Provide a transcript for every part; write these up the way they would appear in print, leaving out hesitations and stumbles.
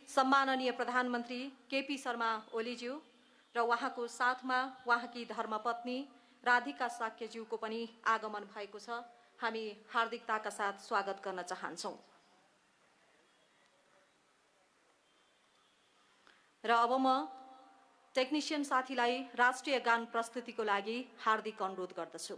सम्माननीय प्रधानमन्त्री केपी शर्मा ओलीज्यू र उहाँको साथमा उहाँकी धर्मपत्नी राधिका साक्यज्यूको पनि आगमन भएको छ। हामी हार्दिकताका साथ स्वागत गर्न चाहन्छौँ। र अब म टेक्निशियन साथीलाई राष्ट्रिय गान प्रस्तुतिको लागि हार्दिक अनुरोध गर्दछु।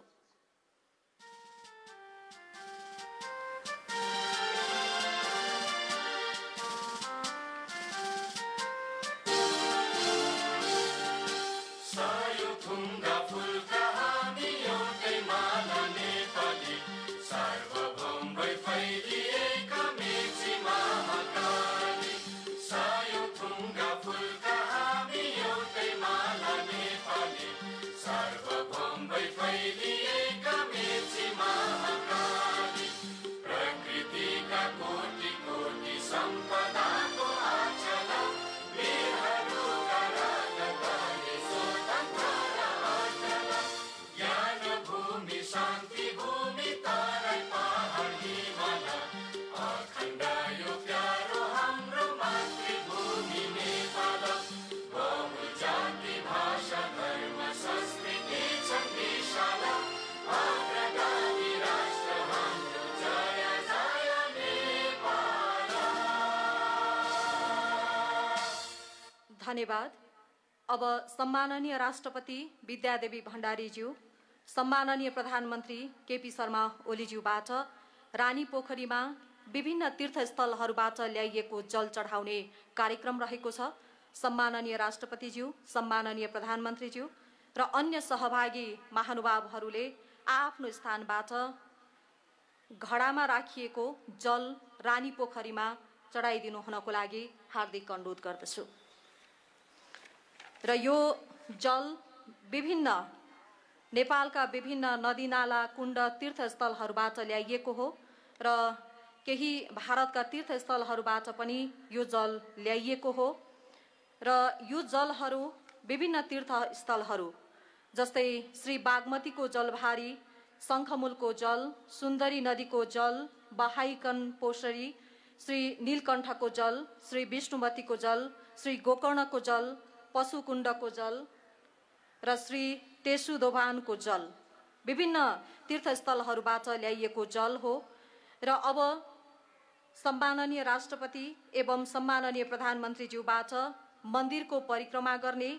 धन्यवाद। अब सम्माननीय राष्ट्रपति विद्यादेवी भण्डारीज्यू, सम्माननीय प्रधानमन्त्री केपी शर्मा ओलीज्यूबाट रानी पोखरीमा विभिन्न तीर्थस्थलहरूबाट ल्याइएको जल चढाउने कार्यक्रम रहेको छ। सम्माननीय राष्ट्रपतिज्यू, सम्माननीय प्रधानमन्त्रीज्यू र अन्य सहभागी महानुभावहरूले आफ्नो स्थानबाट घडामा राखिएको जल रानी पोखरीमा चढाइदिनु हुनको लागि हार्दिक अनुरोध गर्दछु। र यो जल विभिन्न नेपालका विभिन्न नदीनाला कुण्ड तीर्थस्थलहरूबाट ल्याइएको हो र केही भारतका तीर्थस्थलहरूबाट पनि यो जल ल्याइएको हो। र यो जलहरू विभिन्न तीर्थस्थलहरू जस्तै श्री बागमतीको जलभारी, शङ्खमूलको जल, सुन्दरी नदीको जल, बहाइकन पोषरी, श्री नीलकण्ठको जल, श्री विष्णुमतीको जल, श्री गोकर्णको जल, पशुकुण्डको जल र श्री टेसुदोभानको जल विभिन्न तीर्थस्थलहरूबाट ल्याइएको जल हो। र अब सम्माननीय राष्ट्रपति एवं सम्माननीय प्रधानमन्त्रीज्यूबाट मन्दिरको परिक्रमा गर्ने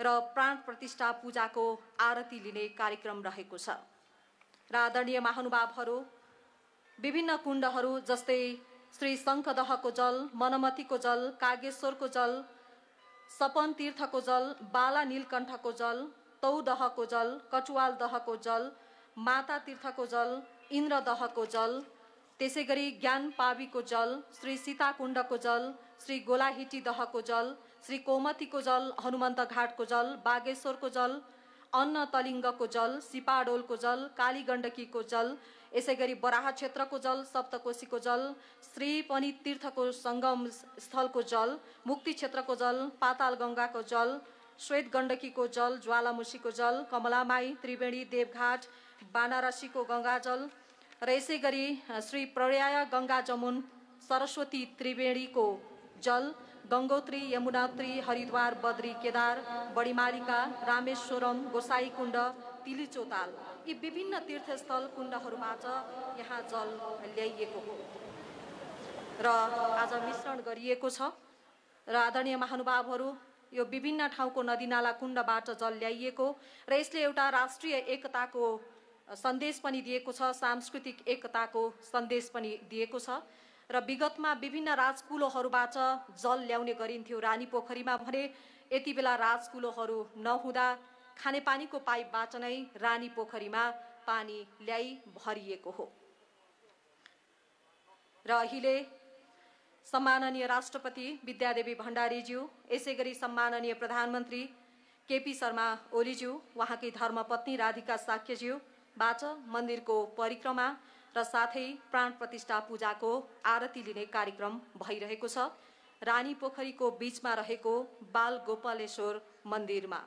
र प्राण प्रतिष्ठा पूजाको आरती लिने कार्यक्रम रहेको छ। र आदरणीय महानुभावहरू, विभिन्न कुण्डहरू जस्तै श्री शङ्खदहको जल, मनमतीको जल, कागेश्वरको जल, सपन तीर्थको जल, बाला नीलकण्ठको जल, तौदहको जल, कटुवाल दहको जल, माता तीर्थको जल, इन्द्र दहको जल, त्यसै गरी ज्ञान पावीको जल, श्री सीताकुण्डको जल, श्री गोलाहिटी दहको जल, श्री कोमतीको जल, हनुमन्त घाटको जल, बागेश्वरको जल, अन्न तलिङ्गको जल, सिपाडोलको जल, कालीगण्डकीको जल, यसै गरी बराह क्षेत्रको जल, सप्तकोशीको जल, श्री पनि तीर्थको सङ्गम स्थलको जल, मुक्ति क्षेत्रको जल, पाताल गङ्गाको जल, श्वेत गण्डकीको जल, ज्वालामुखीको जल, कमलामाई, त्रिवेणी, देवघाट, बानारसीको गङ्गाजल र यसै गरी श्री पर्याय गङ्गा जमुन, सरस्वती त्रिवेणीको जल, गङ्गोत्री, यमुनोत्री, हरिद्वार, बद्री, केदार, बडीमालिका, रामेश्वरम, गोसाईकुण्ड, तिलिचोताल यी विभिन्न तीर्थस्थल कुण्डहरूबाट यहाँ जल ल्याइएको हो र आज मिश्रण गरिएको छ। र आदरणीय महानुभावहरू, यो विभिन्न ठाउँको नदीनाला कुण्डबाट जल ल्याइएको र यसले एउटा राष्ट्रिय एकताको सन्देश पनि दिएको छ, सांस्कृतिक एकताको सन्देश पनि दिएको छ। र विगतमा विभिन्न राजकुलोहरूबाट जल ल्याउने गरिन्थ्यो रानी पोखरीमा भने यति बेला राजकुलोहरू नहुँदा खानेपानीको पाइपबाट नै रानी पोखरीमा पानी ल्याइ भरिएको हो। र अहिले सम्माननीय राष्ट्रपति विद्यादेवी भण्डारीज्यू, यसै गरी सम्माननीय प्रधानमन्त्री केपी शर्मा ओलीज्यू, उहाँकी धर्मपत्नी राधिका साक्यज्यूबाट मन्दिरको परिक्रमा र साथै प्राण प्रतिष्ठा पूजाको आरती लिने कार्यक्रम भइरहेको छ रानी पोखरीको बीचमा रहेको बाल गोपालेश्वर मन्दिरमा।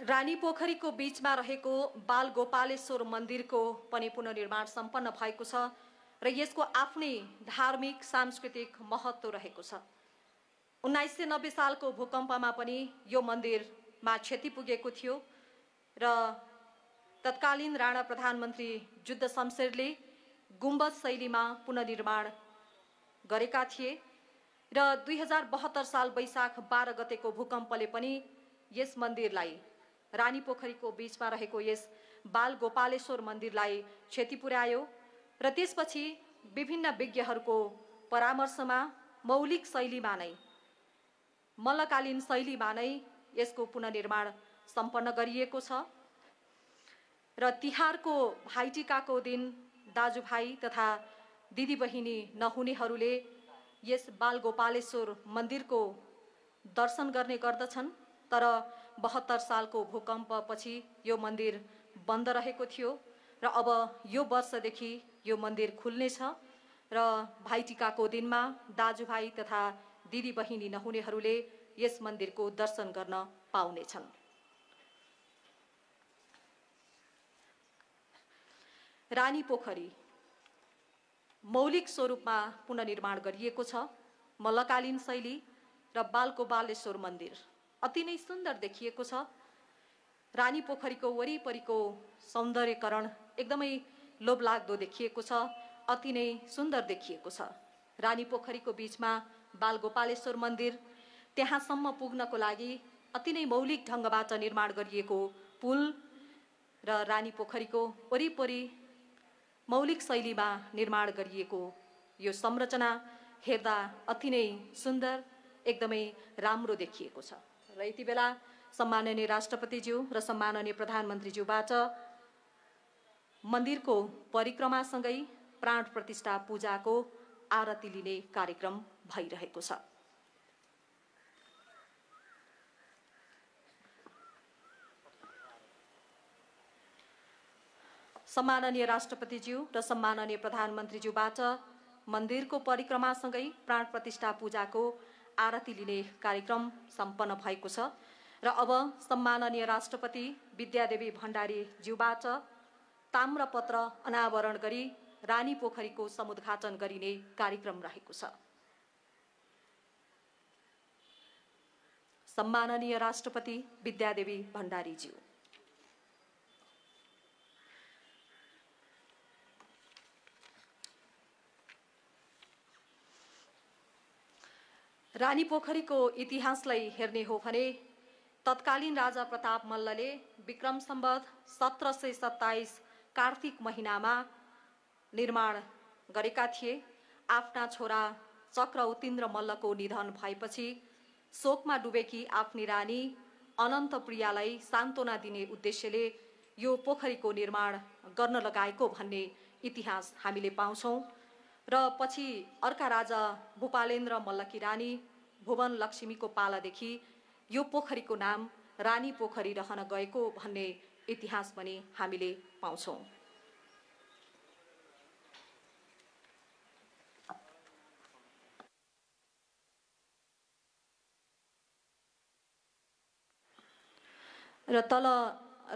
रानी पोखरीको बीचमा रहेको बाल गोपालेश्वर मन्दिरको पनि पुनर्निर्माण सम्पन्न भएको छ र यसको आफ्नै धार्मिक सांस्कृतिक महत्त्व रहेको छ। 1990 सालको भूकम्पमा पनि यो मन्दिरमा क्षति पुगेको थियो र तत्कालीन राणा प्रधानमन्त्री जुद्ध शमशेरले गुम्बज शैलीमा पुनर्निर्माण गरेका थिए र 2072 साल वैशाख 12 गतेको भूकम्पले पनि यस मन्दिरलाई, रानी पोखरीको बीचमा रहेको यस बाल गोपालेश्वर मन्दिरलाई क्षति पुर्यायो र त्यसपछि विभिन्न विज्ञहरूको परामर्शमा मौलिक शैलीमा नै, मल्लकालीन शैलीमा नै यसको पुनर्निर्माण सम्पन्न गरिएको छ र तिहारको भाइटिकाको दिन दाजुभाइ तथा दिदीबहिनी नहुनेहरूले यस बाल गोपालेश्वर मन्दिरको दर्शन गर्ने गर्दछन्। तर 72 सालको भूकम्पपछि यो मन्दिर बन्द रहेको थियो र अब यो वर्षदेखि यो मन्दिर खुल्नेछ र भाइटिकाको दिनमा दाजुभाइ तथा दिदीबहिनी नहुनेहरूले यस मन्दिरको दर्शन गर्न पाउनेछन्। रानी पोखरी मौलिक स्वरूपमा पुनर्निर्माण गरिएको छ। मल्लकालीन शैली र बाल गोपालेश्वर मन्दिर अति नै सुन्दर देखिएको छ। रानी पोखरीको वरिपरिको सौन्दर्यकरण एकदमै लोभलाग्दो देखिएको छ, अति नै सुन्दर देखिएको छ। रानी पोखरीको बीचमा बाल गोपालेश्वर मन्दिर, त्यहाँसम्म पुग्नको लागि अति नै मौलिक ढङ्गबाट निर्माण गरिएको पुल र रानी पोखरीको वरिपरि मौलिक शैलीमा निर्माण गरिएको यो संरचना हेर्दा अति नै सुन्दर, एकदमै राम्रो देखिएको छ। र यति बेला सम्माननीय राष्ट्रपतिज्यू र सम्माननीय प्रधानमन्त्रीज्यूबाट मन्दिरको परिक्रमासँगै प्राण प्रतिष्ठा पूजाको आरती लिने कार्यक्रम भइरहेको छ। सम्माननीय राष्ट्रपतिज्यू र सम्माननीय प्रधानमन्त्रीज्यूबाट मन्दिरको परिक्रमासँगै प्राण प्रतिष्ठा पूजाको आरती लिने कार्यक्रम सम्पन्न भएको छ र अब सम्माननीय राष्ट्रपति विद्यादेवी भण्डारीज्यूबाट ताम्रपत्र अनावरण गरी रानी पोखरीको समुद्घाटन गरिने कार्यक्रम रहेको छ। सम्माननीय राष्ट्रपति विद्यादेवी भण्डारीज्यू। रानी पोखरीको इतिहासलाई हेर्ने हो भने तत्कालीन राजा प्रताप मल्लले विक्रम सम्वत 1727 कार्तिक महिनामा निर्माण गरेका थिए। आफ्ना छोरा चक्र उतिन्द्र मल्लको निधन भएपछि शोकमा डुबेकी आफ्नी रानी अनन्तप्रियालाई सान्त्वना दिने उद्देश्यले यो पोखरीको निर्माण गर्न लगाएको भन्ने इतिहास हामीले पाउँछौं र पछि अर्का राजा भूपालेन्द्र मल्लकी रानी भुवन लक्ष्मीको पालादेखि यो पोखरीको नाम रानी पोखरी रहन गएको भन्ने इतिहास पनि हामीले पाउँछौं। र तल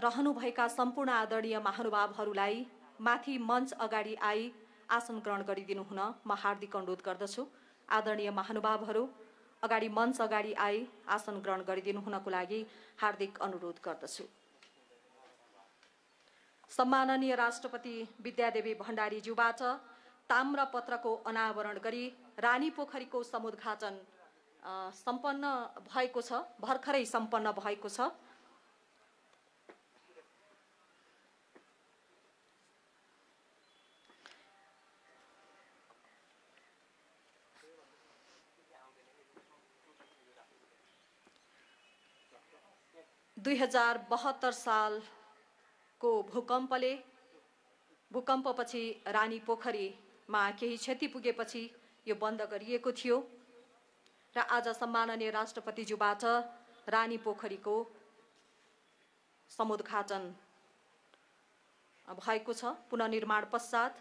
रहनुभएका सम्पूर्ण आदरणीय महानुभावहरूलाई माथि मञ्च अगाडि आई आसन ग्रहण गरिदिनु हुन म हार्दिक अनुरोध गर्दछु। आदरणीय महानुभावहरू अगाडि मञ्च अगाडि आई आसन ग्रहण गरिदिनु हुनको लागि हार्दिक अनुरोध गर्दछु। सम्माननीय राष्ट्रपति विद्यादेवी भण्डारीज्यूबाट ताम्रपत्रको अनावरण गरी रानी पोखरीको समुद्घाटन सम्पन्न भएको छ, भर्खरै सम्पन्न भएको छ। दुई 2072 सालको भूकम्पपछि रानी पोखरीमा केही क्षति पुगेपछि यो बन्द गरिएको थियो र आज सम्माननीय राष्ट्रपतिज्यूबाट रानी पोखरीको समुद्घाटन भएको छ। पुनर्निर्माण पश्चात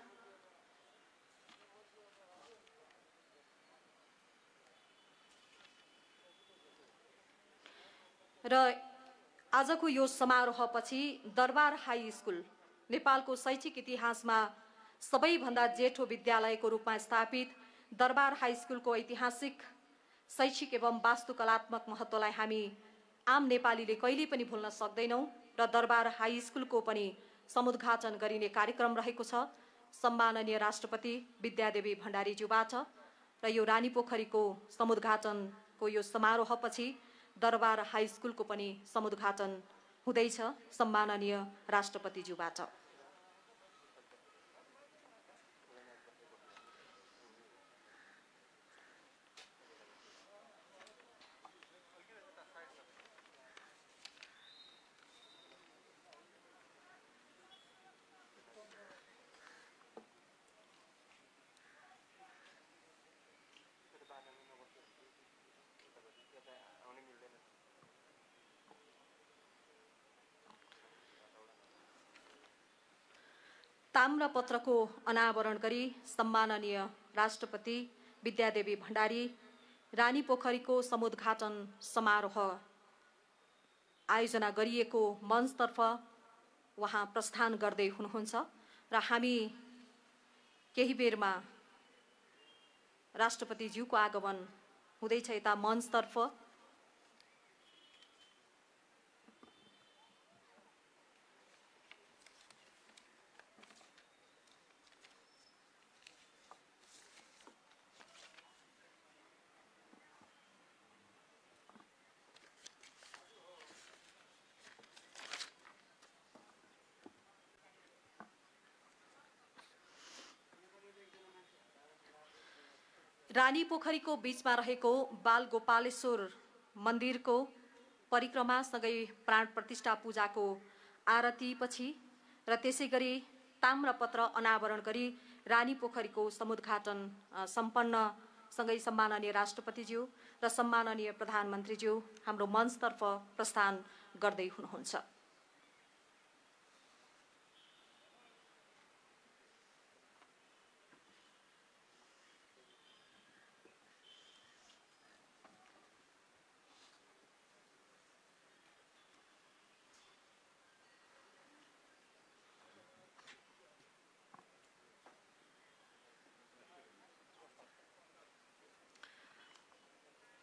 र आजको यो समारोहपछि दरबार हाई स्कुल नेपालको शैक्षिक इतिहासमा सबैभन्दा जेठो विद्यालयको रूपमा स्थापित दरबार हाई स्कुलको ऐतिहासिक शैक्षिक एवं वास्तुकलात्मक महत्त्वलाई हामी आम नेपालीले कहिल्यै पनि भुल्न सक्दैनौँ र दरबार हाई स्कुलको पनि समुद्घाटन गरिने कार्यक्रम रहेको छ। सम्माननीय राष्ट्रपति विद्यादेवी भण्डारीज्यूबाट र यो रानीपोखरीको समुद्घाटनको यो समारोहपछि दरबार हाई स्कुलको पनि समुद्घाटन हुँदैछ सम्माननीय राष्ट्रपतिज्यूबाट। ताम्रपत्रको अनावरण गरी सम्माननीय राष्ट्रपति विद्यादेवी भण्डारी रानीपोखरीको समुद्घाटन समारोह आयोजना गरिएको मञ्चतर्फ उहाँ प्रस्थान गर्दै हुनुहुन्छ र हामी केही बेरमा राष्ट्रपतिज्यूको आगमन हुँदैछ यता मञ्चतर्फ। रानीपोखरीको बीचमा रहेको बाल गोपालेश्वर मन्दिरको परिक्रमासँगै प्राण प्रतिष्ठा पूजाको आरतीपछि र त्यसै गरी ताम्रपत्र अनावरण गरी रानीपोखरीको समुद्घाटन सम्पन्न सँगै सम्माननीय राष्ट्रपतिज्यू र सम्माननीय प्रधानमन्त्रीज्यू हाम्रो मञ्चतर्फ प्रस्थान गर्दै हुनुहुन्छ।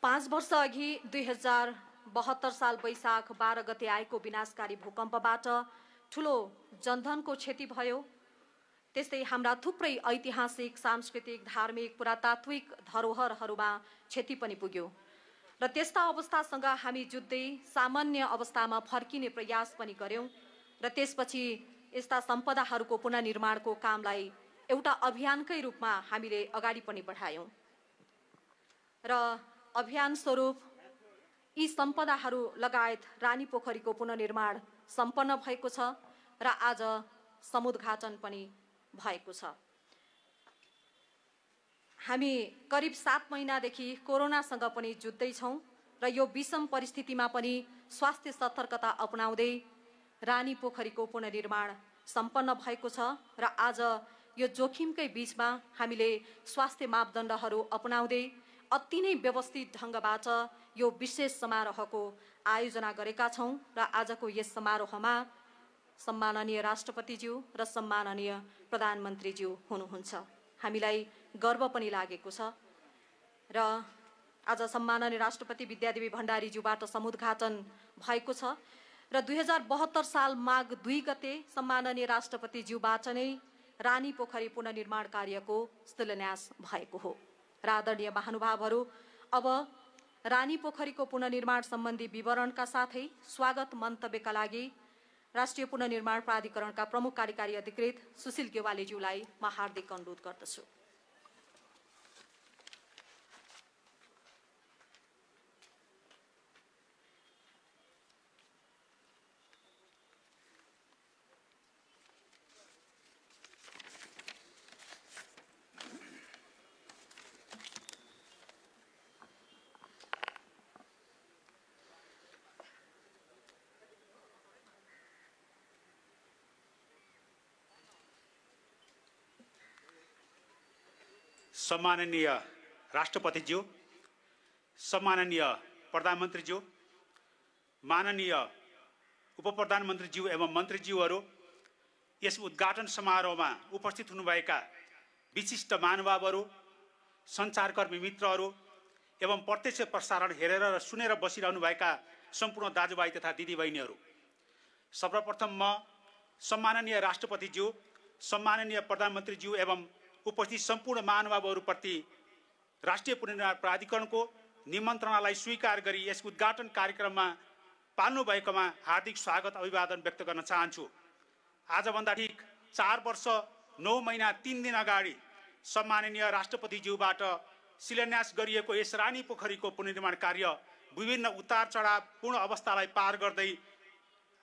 पाँच वर्ष अघि 2072 साल वैशाख 12 गते आएको विनाशकारी भूकम्पबाट ठूलो जनधनको क्षति भयो। त्यस्तै हाम्रा थुप्रै ऐतिहासिक, सांस्कृतिक, धार्मिक, पुरातात्विक धरोहरहरूमा क्षति पनि पुग्यो र त्यस्ता अवस्थासँग हामी जुझ्दै सामान्य अवस्थामा फर्किने प्रयास पनि गर्यौं र त्यसपछि यस्ता सम्पदाहरूको पुनर्निर्माणको कामलाई एउटा अभियानकै रूपमा हामीले अगाडि पनि बढायौं र अभियान स्वरूप यी सम्पदाहरू लगायत रानीपोखरीको पुनर्निर्माण सम्पन्न भएको छ र आज समुद्घाटन पनि भएको छ। हामी करिब 7 महिनादेखि कोरोनासँग पनि जुझ्दैछौँ र यो विषम परिस्थितिमा पनि स्वास्थ्य सतर्कता अपनाउँदै रानीपोखरीको पुनर्निर्माण सम्पन्न भएको छ र आज यो जोखिमकै बीचमा हामीले स्वास्थ्य मापदण्डहरू अपनाउँदै अति नै व्यवस्थित ढंगबाट यो विशेष समारोहको आयोजना गरेका छौं र आजको यस समारोहमा सम्माननीय राष्ट्रपतिज्यू र सम्माननीय प्रधानमन्त्रीज्यू हुनुहुन्छ। हामीलाई गर्व पनि लागेको छ र आज सम्माननीय राष्ट्रपति विद्यादेवी भण्डारीज्यूबाट समुद्घाटन भएको छ र 2072 साल माघ 2 गते सम्माननीय राष्ट्रपतिज्यूबाट नै रानीपोखरी पुनर्निर्माण कार्यको शिलान्यास भएको हो र आदरणीय महानुभावहरू, अब रानीपोखरीको पुनर्निर्माण सम्बन्धी विवरणका साथै स्वागत मन्तव्यका लागि राष्ट्रिय पुनर्निर्माण प्राधिकरणका प्रमुख कार्यकारी अधिकृत सुशील गेवालीज्यूलाई म हार्दिक अनुरोध गर्दछु। सम्माननीय राष्ट्रपतिज्यू, सम्माननीय प्रधानमन्त्रीज्यू, माननीय उपप्रधानमन्त्रीज्यू एवं मन्त्रीज्यूहरू, यस उद्घाटन समारोहमा उपस्थित हुनुभएका विशिष्ट महानुभावहरू, सञ्चारकर्मी मित्रहरू एवं प्रत्यक्ष प्रसारण हेरेर र सुनेर बसिरहनुभएका सम्पूर्ण दाजुभाइ तथा दिदीबहिनीहरू, सर्वप्रथम म सम्माननीय राष्ट्रपतिज्यू, सम्माननीय प्रधानमन्त्रीज्यू एवं उपस्थित सम्पूर्ण महानुभावहरूप्रति राष्ट्रिय पुनर्निर्माण प्राधिकरणको निमन्त्रणालाई स्वीकार गरी यस उद्घाटन कार्यक्रममा पाल्नुभएकोमा हार्दिक स्वागत अभिवादन व्यक्त गर्न चाहन्छु। आजभन्दा ठिक 4 वर्ष 9 महिना 3 दिन अगाडि सम्माननीय राष्ट्रपतिज्यूबाट शिलान्यास गरिएको यस रानी पोखरीको पुनर्निर्माण कार्य विभिन्न उतार चढावपूर्ण अवस्थालाई पार गर्दै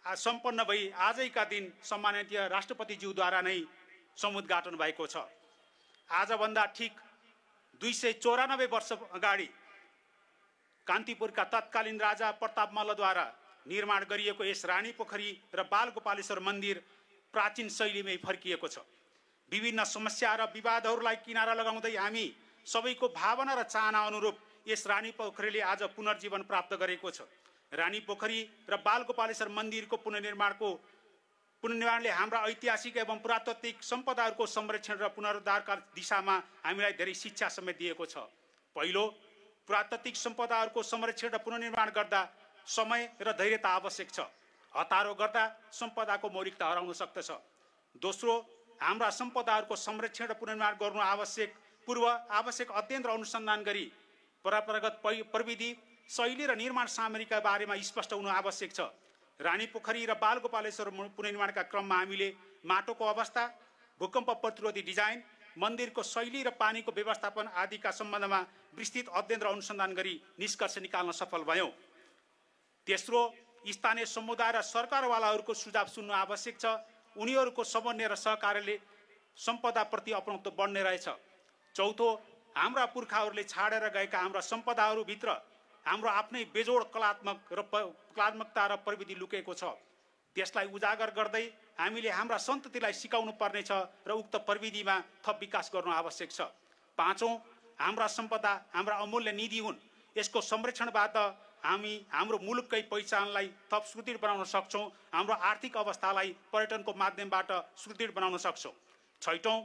सम्पन्न भई आजैका दिन सम्माननीय राष्ट्रपतिज्यूद्वारा नै समुद्घाटन भएको छ। आजभन्दा ठिक 294 वर्ष अगाडि कान्तिपुरका तत्कालीन राजा प्रताप मल्लद्वारा निर्माण गरिएको यस रानी पोखरी र बालगोपालेश्वर मन्दिर प्राचीन शैलीमै फर्किएको छ। विभिन्न समस्या र विवादहरूलाई किनारा लगाउँदै हामी सबैको भावना र चाहना अनुरूप यस रानी पोखरीले आज पुनर्जीवन प्राप्त गरेको छ। रानी पोखरी र बालगोपालेश्वर मन्दिरको पुनर्निर्माणले हाम्रा ऐतिहासिक एवं पुरातात्विक सम्पदाहरूको संरक्षण र पुनरुद्धारका दिशामा हामीलाई धेरै शिक्षा समेत दिएको छ। पहिलो, पुरातात्विक सम्पदाहरूको संरक्षण र पुनर्निर्माण गर्दा समय र धैर्यता आवश्यक छ। हतारो गर्दा सम्पदाको मौलिकता हराउन सक्दछ। दोस्रो, हाम्रा सम्पदाहरूको संरक्षण र पुनर्निर्माण गर्नु आवश्यक अध्ययन र अनुसन्धान गरी परम्परागत प्रविधि, शैली र निर्माण सामग्रीका बारेमा स्पष्ट हुनु आवश्यक छ। रानी पोखरी र बालगोपालेश्वर पुनर्निर्माणका क्रममा हामीले माटोको अवस्था, भूकम्प प्रतिरोधी डिजाइन, मन्दिरको शैली र पानीको व्यवस्थापन आदिका सम्बन्धमा विस्तृत अध्ययन र अनुसन्धान गरी निष्कर्ष निकाल्न सफल भयौँ। तेस्रो, स्थानीय समुदाय र सरकारवालाहरूको सुझाव सुन्नु आवश्यक छ। उनीहरूको समन्वय र सहकार्यले सम्पदाप्रति अपनत्व बढ्ने रहेछ। चौथो, हाम्रा पुर्खाहरूले छाडेर गएका हाम्रा सम्पदाहरूभित्र हाम्रो आफ्नै बेजोड कलात्मकता र प्रविधि लुकेको छ। त्यसलाई उजागर गर्दै हामीले हाम्रा सन्ततिलाई सिकाउनु पर्नेछ र उक्त प्रविधिमा थप विकास गर्नु आवश्यक छ। पाँचौं, हाम्रा सम्पदा हाम्रा अमूल्य निधि हुन्। यसको संरक्षणबाट हामी हाम्रो मुलुककै पहिचानलाई थप सुदृढ बनाउन सक्छौँ। हाम्रो आर्थिक अवस्थालाई पर्यटनको माध्यमबाट सुदृढ बनाउन सक्छौँ। छैटौं,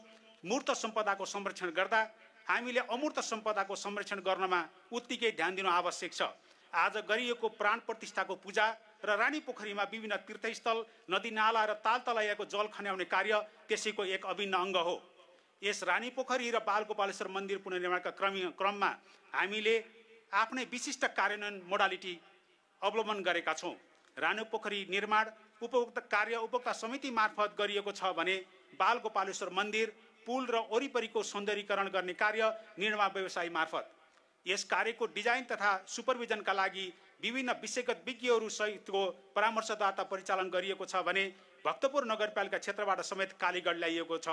मूर्त सम्पदाको संरक्षण गर्दा हामीले अमूर्त सम्पदाको संरक्षण गर्नमा उत्तिकै ध्यान दिनु आवश्यक छ। आज गरिएको प्राण प्रतिष्ठाको पूजा र रानी पोखरीमा विभिन्न तीर्थस्थल, नदी नाला र तालतलैयाको जल खन्याउने कार्य त्यसैको एक अभिन्न अङ्ग हो। यस रानी पोखरी र बालगोपालेश्वर मन्दिर पुनर्निर्माणका क्रममा हामीले आफ्नै विशिष्ट कार्यान्वयन मोडालिटी अवलम्बन गरेका छौँ। रानी पोखरी निर्माण उपभोक्ता समिति मार्फत गरिएको छ भने बालगोपालेश्वर मन्दिर, पुल र वरिपरिको सौन्दर्यीकरण गर्ने कार्य निर्माण व्यवसायी मार्फत। यस कार्यको डिजाइन तथा सुपरभिजनका लागि विभिन्न विषयगत विज्ञहरू सहितको परामर्शदाता परिचालन गरिएको छ भने भक्तपुर नगरपालिका क्षेत्रबाट समेत कालीगढ ल्याइएको छ।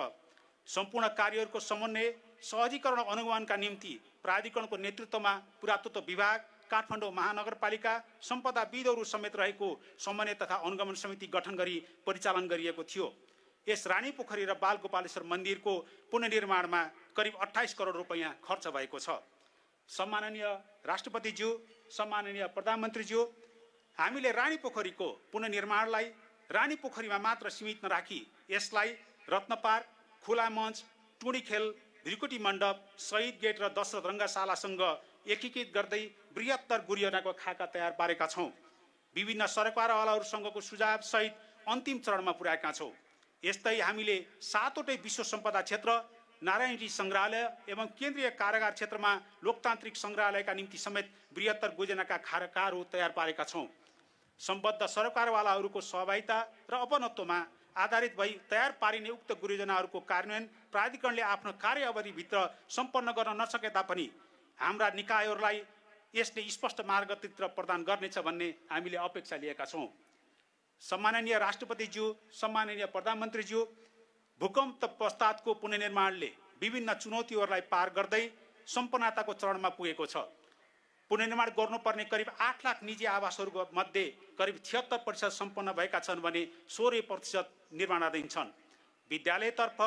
सम्पूर्ण कार्यहरूको समन्वय सहजीकरण अनुगमनका निम्ति प्राधिकरणको नेतृत्वमा पुरातत्व विभाग, काठमाडौँ महानगरपालिका, सम्पदाविदहरू समेत रहेको समन्वय तथा अनुगमन समिति गठन गरी परिचालन गरिएको थियो। यस रानी पोखरी र बालगोपालेश्वर मन्दिरको पुनर्निर्माणमा करिब 28 करोड रुपैयाँ खर्च भएको छ। सम्माननीय राष्ट्रपतिज्यू, सम्माननीय प्रधानमन्त्रीज्यू, हामीले रानी पोखरीको पुनर्निर्माणलाई रानी पोखरीमा मात्र सीमित नराखी यसलाई रत्न पार्क, खुला मञ्च, टुँडी खेल, भ्रिकुटी मण्डप, शहीद गेट र दशरथ रङ्गशालासँग एकीकृत गर्दै बृहत्तर गुरियोनाको खाका तयार पारेका छौँ। विभिन्न सरकारवालाहरूसँगको सुझाव सहित अन्तिम चरणमा पुर्याएका छौँ। यस्तै हामीले 7वटै विश्व सम्पदा क्षेत्र, नारायणी सङ्ग्रहालय एवं केन्द्रीय कारागार क्षेत्रमा लोकतान्त्रिक सङ्ग्रहालयका निम्ति समेत बृहत्तर गुरियोनाका खाकाहरू तयार पारेका छौँ। सम्बद्ध सरकारवालाहरूको सहभागिता र अपनत्वमा आधारित भई तयार पारिने उक्त गुरियोजनाहरूको कार्यान्वयन प्राधिकरणले आफ्नो कार्य अवधिभित्र सम्पन्न गर्न नसके तापनि हाम्रा निकायहरूलाई यसले स्पष्ट मार्गचित्र प्रदान गर्नेछ भन्ने हामीले अपेक्षा लिएका छौँ। सम्माननीय राष्ट्रपतिज्यू, सम्माननीय प्रधानमन्त्रीज्यू, भूकम्प पश्चातको पुनर्निर्माणले विभिन्न चुनौतीहरूलाई पार गर्दै सम्पन्नताको चरणमा पुगेको छ। पुनर्निर्माण गर्नुपर्ने करिब 8 लाख निजी आवासहरू मध्ये करिब 76% सम्पन्न भएका छन् भने 16% निर्माणाधीन छन्। विद्यालयतर्फ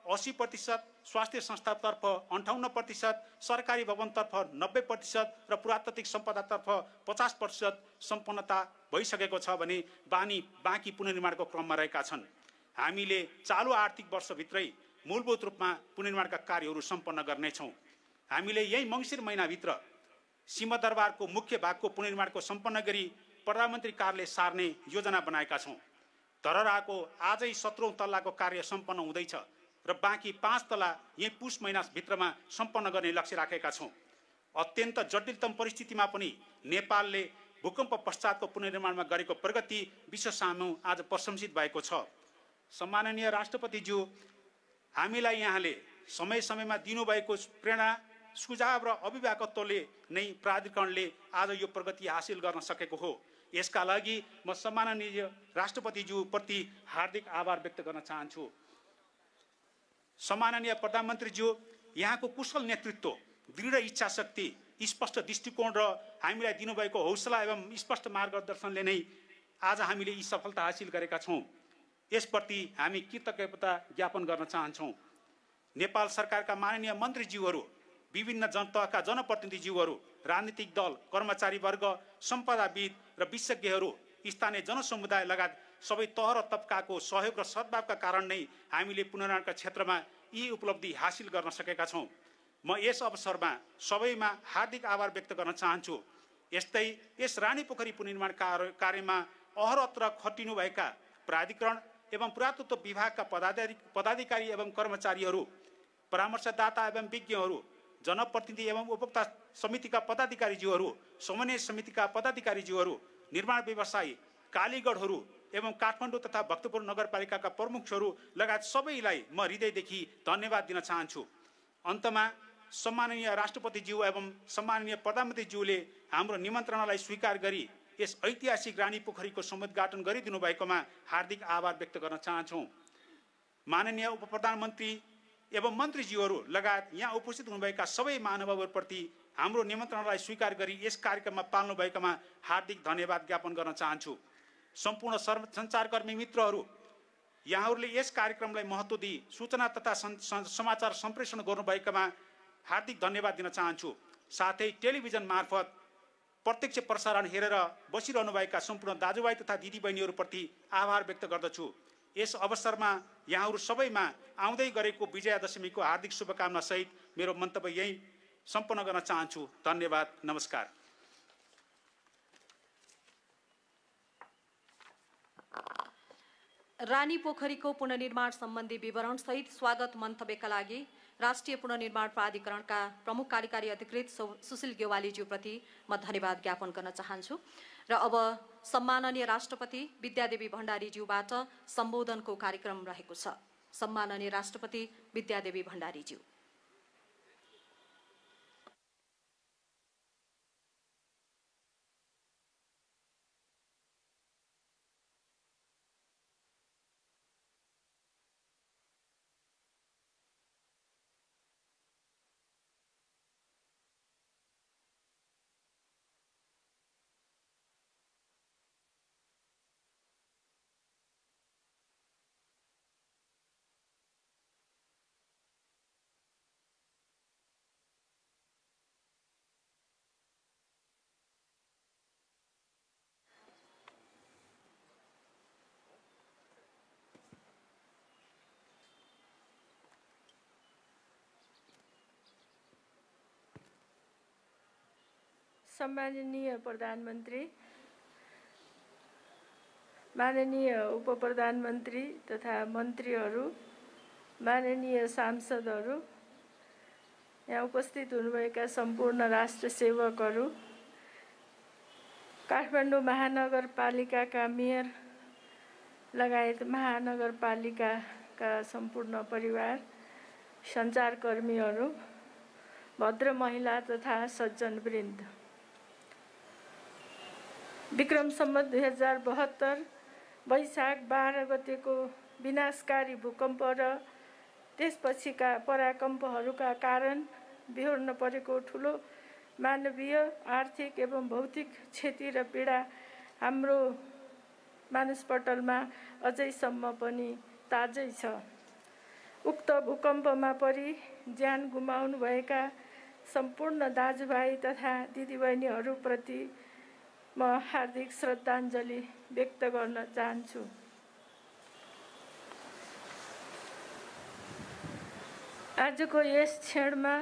80%, स्वास्थ्य संस्थातर्फ 58%, सरकारी भवनतर्फ 90% र पुरातात्विक सम्पदातर्फ 50% सम्पन्नता भइसकेको छ भने बाँकी पुनर्निर्माणको क्रममा रहेका छन्। हामीले चालु आर्थिक वर्षभित्रै मूलभूत रूपमा पुनर्निर्माणका कार्यहरू सम्पन्न गर्नेछौँ। हामीले यही मङ्सिर महिनाभित्र सिंहदरबारको मुख्य भागको पुनर्निर्माणको सम्पन्न गरी प्रधानमन्त्री कार्यालय सार्ने योजना बनाएका छौँ। धरहराको आजै 17औं तल्लाको कार्य सम्पन्न हुँदैछ र बाँकी 5 तल्ला यही पुस महिनाभित्रमा सम्पन्न गर्ने लक्ष्य राखेका छौँ। अत्यन्त जटिलतम परिस्थितिमा पनि नेपालले भूकम्प पश्चातको पुनर्निर्माणमा गरेको प्रगति विश्व सामु आज प्रशंसित भएको छ। सम्माननीय राष्ट्रपतिज्यू, हामीलाई यहाँले समय समयमा दिनुभएको प्रेरणा, सुझाव र अभिभावकत्वले नै प्राधिकरणले आज यो प्रगति हासिल गर्न सकेको हो। यसका लागि म सम्माननीय राष्ट्रपतिज्यू प्रति हार्दिक आभार व्यक्त गर्न चाहन्छु। सम्माननीय प्रधानमन्त्रीज्यू, यहाँको कुशल नेतृत्व, दृढ इच्छा शक्ति, स्पष्ट दृष्टिकोण र हामीलाई दिनुभएको हौसला एवं स्पष्ट मार्गदर्शनले नै आज हामीले यी सफलता हासिल गरेका छौँ। यसप्रति हामी कृतज्ञता ज्ञापन गर्न चाहन्छौँ। नेपाल सरकारका माननीय मन्त्रीज्यूहरू, विभिन्न तहका जनप्रतिनिधिज्यूहरू, राजनीतिक दल, कर्मचारी वर्ग, सम्पदाविद र विशेषज्ञहरू, स्थानीय जनसमुदाय लगायत सबै तह र तबकाको सहयोग र सद्भावका कारण नै हामीले पुनर्निर्माणका क्षेत्रमा यी उपलब्धि हासिल गर्न सकेका छौँ। म यस अवसरमा सबैमा हार्दिक आभार व्यक्त गर्न चाहन्छु। यस्तै यस रानीपोखरी पुनर्निर्माण कार्यमा अहरहत्र खटिनुभएका प्राधिकरण एवं पुरातत्व विभागका पदाधिकारी एवं कर्मचारीहरू, परामर्शदाता एवं विज्ञहरू, जनप्रतिनिधि एवं उपभोक्ता समितिका पदाधिकारीज्यूहरू, समन्वय समितिका पदाधिकारीज्यूहरू, निर्माण व्यवसायी, कालीगढहरू एवं काठमाडौँ तथा भक्तपुर नगरपालिकाका प्रमुखहरू लगायत सबैलाई म हृदयदेखि धन्यवाद दिन चाहन्छु। अन्तमा सम्माननीय राष्ट्रपतिज्यू एवं सम्माननीय प्रधानमन्त्रीज्यूले हाम्रो निमन्त्रणालाई स्वीकार गरी यस ऐतिहासिक रानीपोखरीको समुद्घाटन गरिदिनु भएकोमा हार्दिक आभार व्यक्त गर्न चाहन्छौँ। माननीय उपप्रधानमन्त्री एवं मन्त्रीज्यूहरू लगायत यहाँ उपस्थित हुनुभएका सबै महानुभावहरूप्रति हाम्रो निमन्त्रणालाई स्वीकार गरी यस कार्यक्रममा पाल्नुभएकोमा हार्दिक धन्यवाद ज्ञापन गर्न चाहन्छु। सम्पूर्ण सञ्चारकर्मी मित्रहरू, यहाँहरूले यस कार्यक्रमलाई महत्त्व दिई सूचना तथा समाचार सम्प्रेषण गर्नुभएकोमा हार्दिक धन्यवाद दिन चाहन्छु। साथै टेलिभिजन मार्फत प्रत्यक्ष प्रसारण हेरेर बसिरहनुभएका सम्पूर्ण दाजुभाइ तथा दिदीबहिनीहरूप्रति आभार व्यक्त गर्दछु। यस अवसरमा यहाँहरू सबैमा आउँदै गरेको विजयादशमीको हार्दिक शुभकामना सहित मेरो मन्तव्य यही सम्पन्न गर्न चाहन्छु। धन्यवाद, नमस्कार। रानीपोखरीको पुनर्निर्माण सम्बन्धी विवरण सहित स्वागत मन्तव्यका लागि राष्ट्रिय पुनर्निर्माण प्राधिकरणका प्रमुख कार्यकारी अधिकृत सुशील गेवालीज्यूप्रति म धन्यवाद ज्ञापन गर्न चाहन्छु। र अब सम्माननीय राष्ट्रपति विद्यादेवी भण्डारीज्यूबाट सम्बोधनको कार्यक्रम रहेको छ। सम्माननीय राष्ट्रपति विद्यादेवी भण्डारीज्यू। सम्माननीय प्रधानमन्त्री, माननीय उपप्रधानमन्त्री तथा मन्त्रीहरू, माननीय सांसदहरू, यहाँ उपस्थित हुनुभएका सम्पूर्ण राष्ट्र सेवकहरू, काठमाडौँ महानगरपालिकाका मेयर लगायत महानगरपालिकाका सम्पूर्ण परिवार, सञ्चारकर्मीहरू, भद्र महिला तथा सज्जनवृन्द, विक्रम सम्वत 2072 वैशाख 12 गतेको विनाशकारी भूकम्प र त्यसपछिका पराकम्पहरूका कारण बेहोर्न परेको ठुलो मानवीय, आर्थिक एवं भौतिक क्षति र पीडा हाम्रो मानसपटलमा अझैसम्म पनि ताजै छ। उक्त भूकम्पमा परि ज्यान गुमाउनुभएका सम्पूर्ण दाजुभाइ तथा दिदीबहिनीहरूप्रति म हार्दिक श्रद्धाञ्जली व्यक्त गर्न चाहन्छु। आजको यस क्षणमा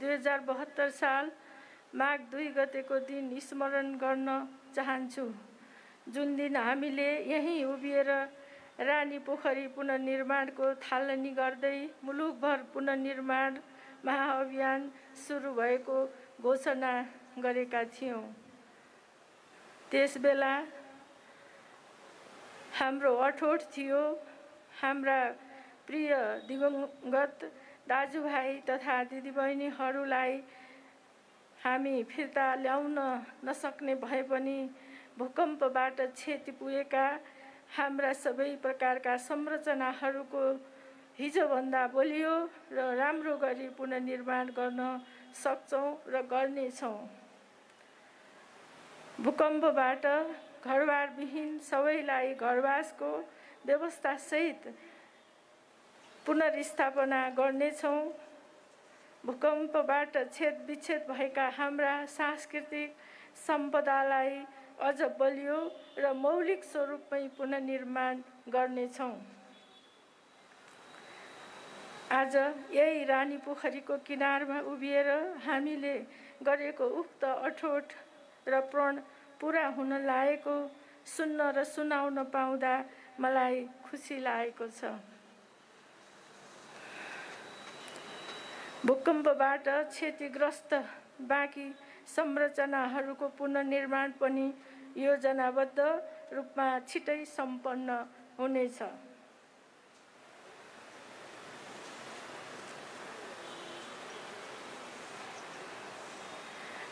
2072 साल माघ 2 गतेको दिन स्मरण गर्न चाहन्छु, जुन दिन हामीले यहीँ उभिएर रानी पोखरी पुनर्निर्माणको थालनी गर्दै मुलुकभर पुनर्निर्माण महाअभियान सुरु भएको घोषणा गरेका थियौँ। त्यसबेला हाम्रो अठोट थियो हाम्रा प्रिय दिवंगत दाजुभाइ तथा दिदीबहिनीहरूलाई हामी फिर्ता ल्याउन नसक्ने भए पनि भूकम्पबाट क्षति पुगेका हाम्रा सबै प्रकारका संरचनाहरूको हिजोभन्दा बलियो र राम्रो गरी पुनर्निर्माण गर्न सक्छौँ र गर्नेछौँ। भूकम्पबाट घरबारविहीन सबैलाई घरवासको व्यवस्थासहित पुनर्स्थापना गर्नेछौँ। भूकम्पबाट छेदविच्छेद भएका हाम्रा सांस्कृतिक सम्पदालाई अझ बलियो र मौलिक स्वरूपमै पुनर्निर्माण गर्नेछौँ। आज यही रानी पोखरीको किनारमा उभिएर हामीले गरेको उक्त अठोट र प्रण पुरा हुन लागेको सुन्न र सुनाउन पाउँदा मलाई खुसी लागेको छ। भूकम्पबाट क्षतिग्रस्त बाँकी संरचनाहरूको पुनर्निर्माण पनि योजनाबद्ध रूपमा छिटै सम्पन्न हुनेछ।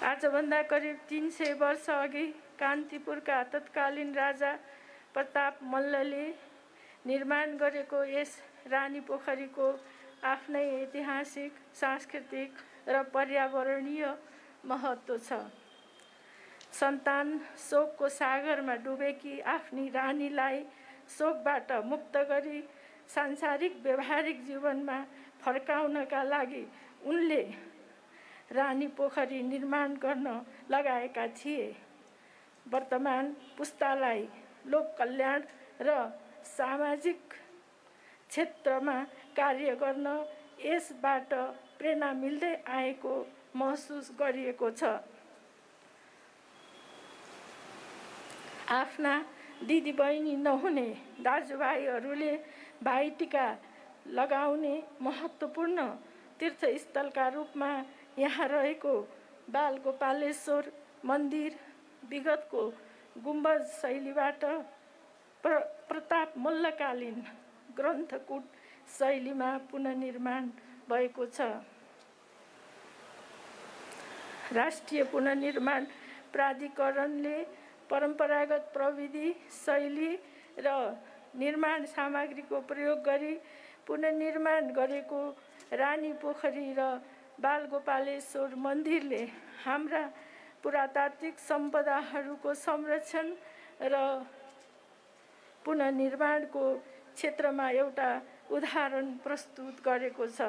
आजभन्दा करिब 300 वर्ष अघि कान्तिपुरका तत्कालीन राजा प्रताप मल्लले निर्माण गरेको यस रानी पोखरीको आफ्नै ऐतिहासिक, सांस्कृतिक र पर्यावरणीय महत्त्व छ। सन्तान शोकको सागरमा डुबेकी आफ्नी रानीलाई शोकबाट मुक्त गरी सांसारिक व्यवहारिक जीवनमा फर्काउनका लागि उनले रानी पोखरी निर्माण गर्न लगाएका थिए। वर्तमान पुस्तालाई लोक कल्याण र सामाजिक क्षेत्रमा कार्य गर्न यसबाट प्रेरणा मिल्दै आएको महसुस गरिएको छ। आफ्ना दिदीबहिनी नहुने दाजुभाइहरूले भाइटिका लगाउने महत्त्वपूर्ण तीर्थस्थलका रूपमा यहाँ रहेको बालगोपालेश्वर मन्दिर विगतको गुम्बज शैलीबाट प्रताप मल्लकालीन ग्रन्थकूट शैलीमा पुनर्निर्माण भएको छ। राष्ट्रिय पुनर्निर्माण प्राधिकरणले परम्परागत प्रविधि, शैली र निर्माण सामग्रीको प्रयोग गरी पुनर्निर्माण गरेको रानी पोखरी र बालगोपालेश्वर मन्दिरले हाम्रा पुरातात्विक सम्पदाहरूको संरक्षण र पुनर्निर्माणको क्षेत्रमा एउटा उदाहरण प्रस्तुत गरेको छ।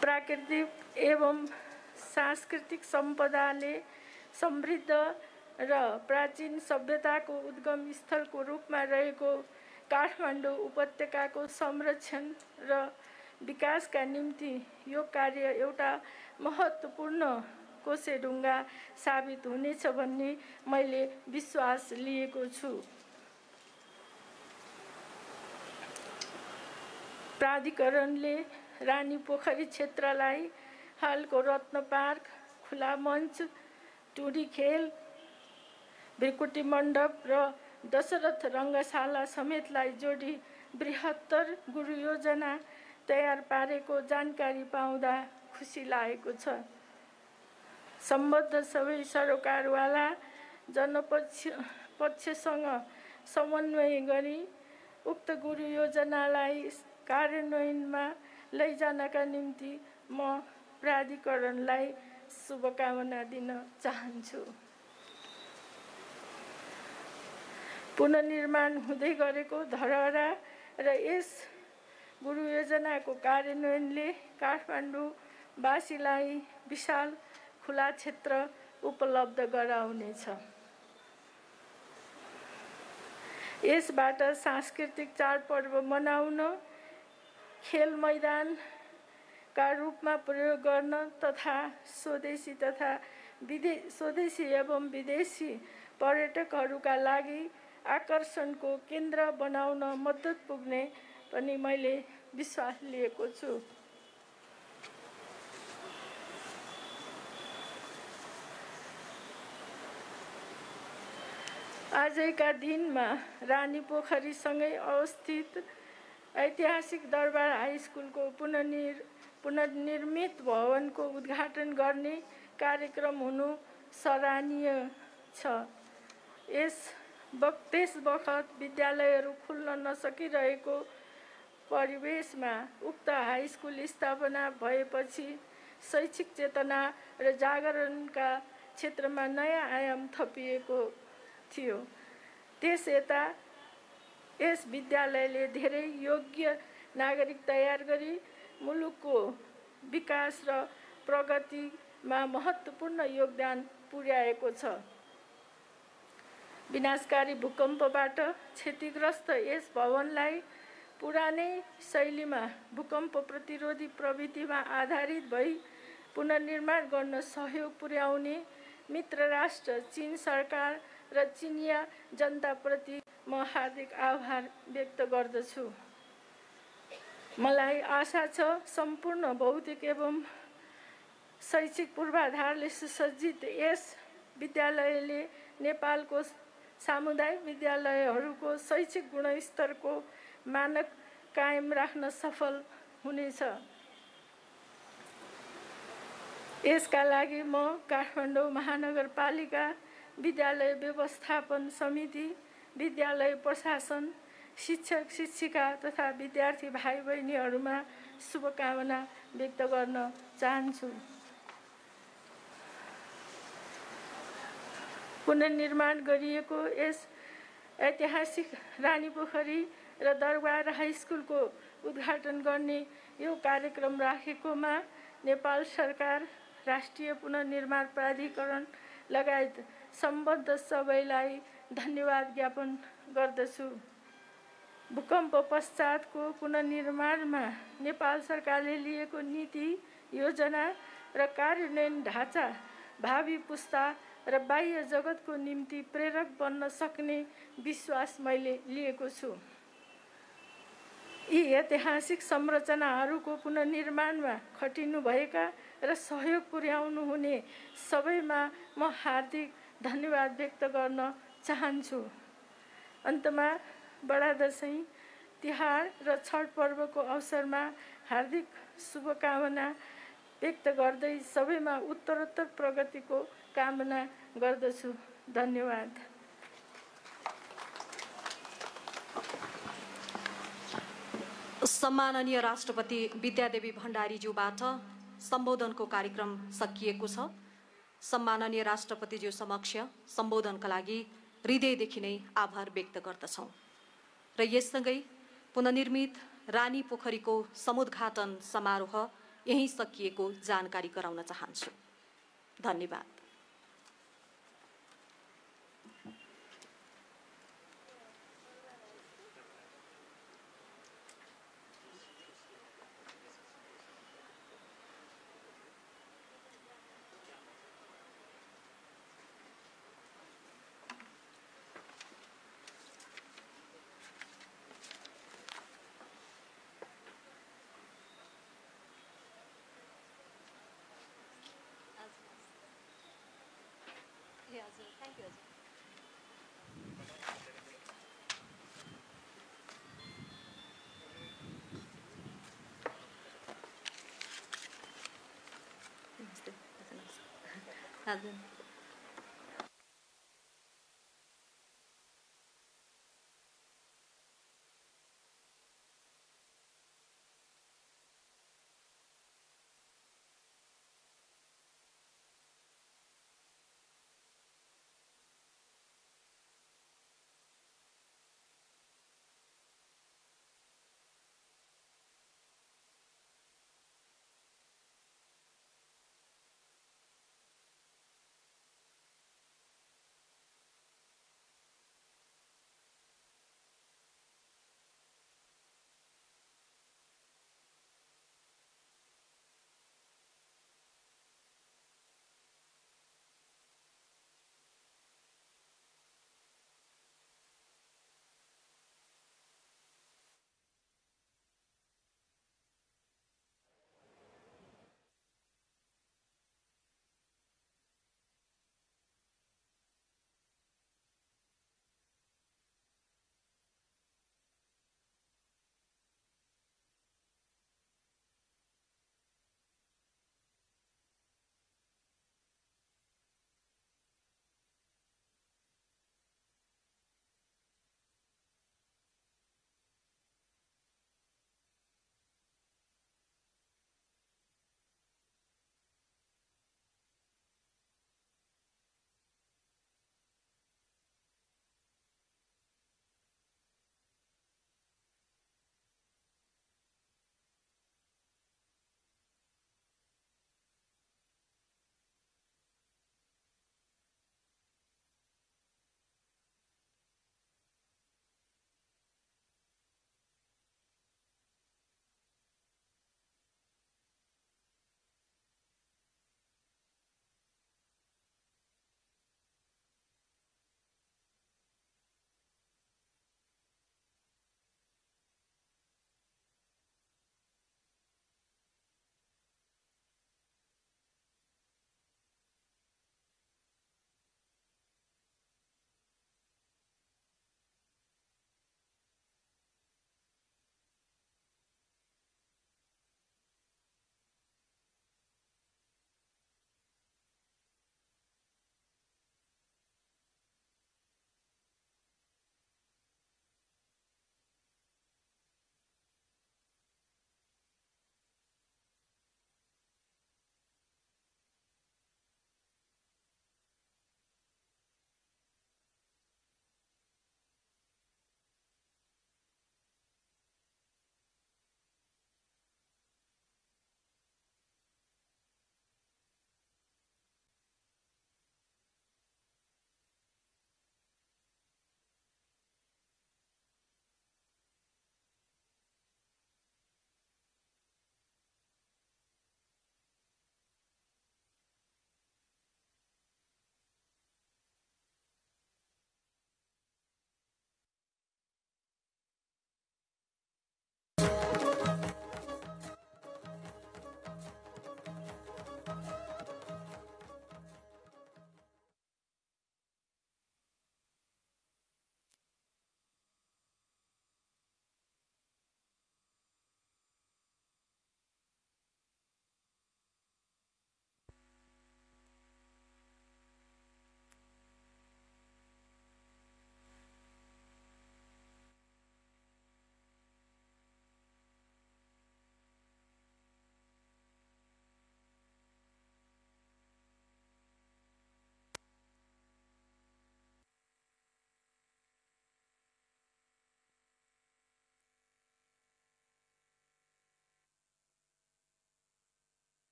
प्राकृतिक एवं सांस्कृतिक सम्पदाले समृद्ध र प्राचीन सभ्यताको उद्गम स्थलको रूपमा रहेको काठमाडौँ उपत्यकाको संरक्षण र विकासका निम्ति यो कार्य एउटा महत्त्वपूर्ण कोसेढुङ्गा साबित हुनेछ भन्ने मैले विश्वास लिएको छु। प्राधिकरणले रानी पोखरी क्षेत्रलाई हालको रत्न पार्क, खुला मञ्च, टुडी खेल, भृकुटी मण्डप र दशरथ रङ्गशाला समेतलाई जोडी बृहत्तर गुरु योजना तयार पारेको जानकारी पाउँदा खुसी लागेको छ। सम्बद्ध सबै सरोकारवाला जनपक्षसँग समन्वय गरी उक्त गुरु योजनालाई कार्यान्वयनमा लैजानका निम्ति म प्राधिकरणलाई शुभकामना दिन चाहन्छु। पुनर्निर्माण हुँदै गरेको धरहरा र यस गुरु योजनाको कार्यान्वयनले काठमाडौँवासीलाई विशाल खुला क्षेत्र उपलब्ध गराउनेछ। यसबाट सांस्कृतिक चाडपर्व मनाउन, खेल मैदानका रूपमा प्रयोग गर्न तथा स्वदेशी एवं विदेशी पर्यटकहरूका लागि आकर्षणको केन्द्र बनाउन मद्दत पुग्ने पनि मैले विश्वास लिएको छु। आजका दिनमा रानीपोखरीसँगै अवस्थित ऐतिहासिक दरबार हाई स्कुलको पुनर्निर्मित भवनको उद्घाटन गर्ने कार्यक्रम हुनु सराहनीय छ। त्यस बखत विद्यालयहरू खुल्न नसकिरहेको परिवेशमा उक्त हाई स्कुल स्थापना भएपछि शैक्षिक चेतना र जागरणका क्षेत्रमा नयाँ आयाम थपिएको थियो। त्यसयता यस विद्यालयले धेरै योग्य नागरिक तयार गरी मुलुकको विकास र प्रगतिमा महत्त्वपूर्ण योगदान पुर्याएको छ। विनाशकारी भूकम्पबाट क्षतिग्रस्त यस भवनलाई पुरानै शैलीमा भूकम्प प्रतिरोधी प्रविधिमा आधारित भई पुनर्निर्माण गर्न सहयोग पुर्याउने मित्र राष्ट्र चीन सरकार र चिनिया जनताप्रति म हार्दिक आभार व्यक्त गर्दछु। मलाई आशा छ सम्पूर्ण भौतिक एवं शैक्षिक पूर्वाधारले सुसज्जित यस विद्यालयले नेपालको सामुदायिक विद्यालयहरूको शैक्षिक गुणस्तरको मानक कायम राख्न सफल हुनेछ। यसका लागि म काठमाडौँ महानगरपालिका, विद्यालय व्यवस्थापन समिति, विद्यालय प्रशासन, शिक्षक शिक्षिका तथा विद्यार्थी भाइ बहिनीहरूमा शुभकामना व्यक्त गर्न चाहन्छु। पुनर्निर्माण गरिएको यस ऐतिहासिक रानीपोखरी र दरबार हाई स्कुलको उद्घाटन गर्ने यो कार्यक्रम राखेकोमा नेपाल सरकार, राष्ट्रिय पुनर्निर्माण प्राधिकरण लगायत सम्बद्ध सबैलाई धन्यवाद ज्ञापन गर्दछु। भूकम्प पश्चातको पुनर्निर्माणमा नेपाल सरकारले लिएको नीति, योजना र कार्यान्वयन ढाँचा भावी पुस्ता र बाह्य जगतको निम्ति प्रेरक बन्न सक्ने विश्वास मैले लिएको छु। यी ऐतिहासिक संरचनाहरूको पुनर्निर्माणमा खटिनुभएका र सहयोग पुर्याउनुहुने सबैमा म हार्दिक धन्यवाद व्यक्त गर्न चाहन्छु। अन्तमा बडा दशैँ, तिहार र छठ पर्वको अवसरमा हार्दिक शुभकामना व्यक्त गर्दै सबैमा उत्तरोत्तर प्रगतिको कामना गर्दछु। धन्यवाद। सम्माननीय राष्ट्रपति विद्यादेवी भण्डारीज्यूबाट सम्बोधनको कार्यक्रम सकिएको छ। सम्माननीय राष्ट्रपतिज्यू समक्ष सम्बोधनका लागि हृदयदेखि नै आभार व्यक्त गर्दछौँ र यससँगै पुनर्निर्मित रानी पोखरीको समुद्घाटन समारोह यही सकिएको जानकारी गराउन चाहन्छु। धन्यवाद। Thank you.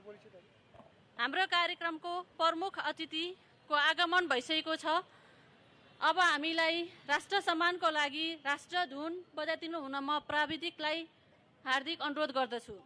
हाम्रो कार्यक्रमको प्रमुख अतिथिको आगमन भइसकेको छ। अब हामीलाई राष्ट्र सम्मानको लागि राष्ट्रधुन बजाइदिनु हुन म प्राविधिकलाई हार्दिक अनुरोध गर्दछु।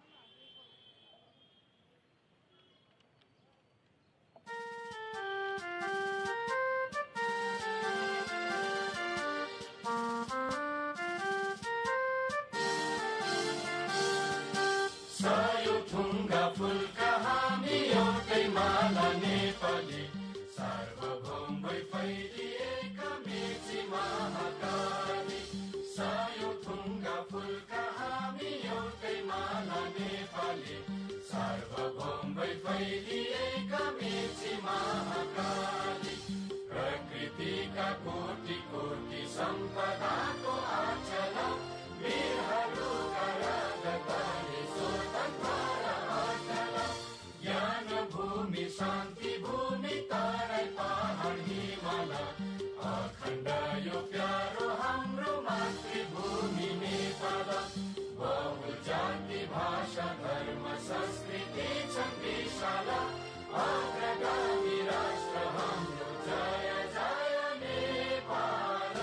प्रकृतिका कोटि कोटि सम्पदाको आचल वीरहरूका रगतले स्वतन्त्र र अचल ज्ञान भूमि शान्ति भूमि तराई पहाड हिमाल अखण्ड यो प्यारो हाम्रो मातृभूमि नेपाल बहुजाति भाषा धर्म संस्कृति छन् विशाल अग्रगामी राष्ट्र हाम्रो जय जय नेपाल।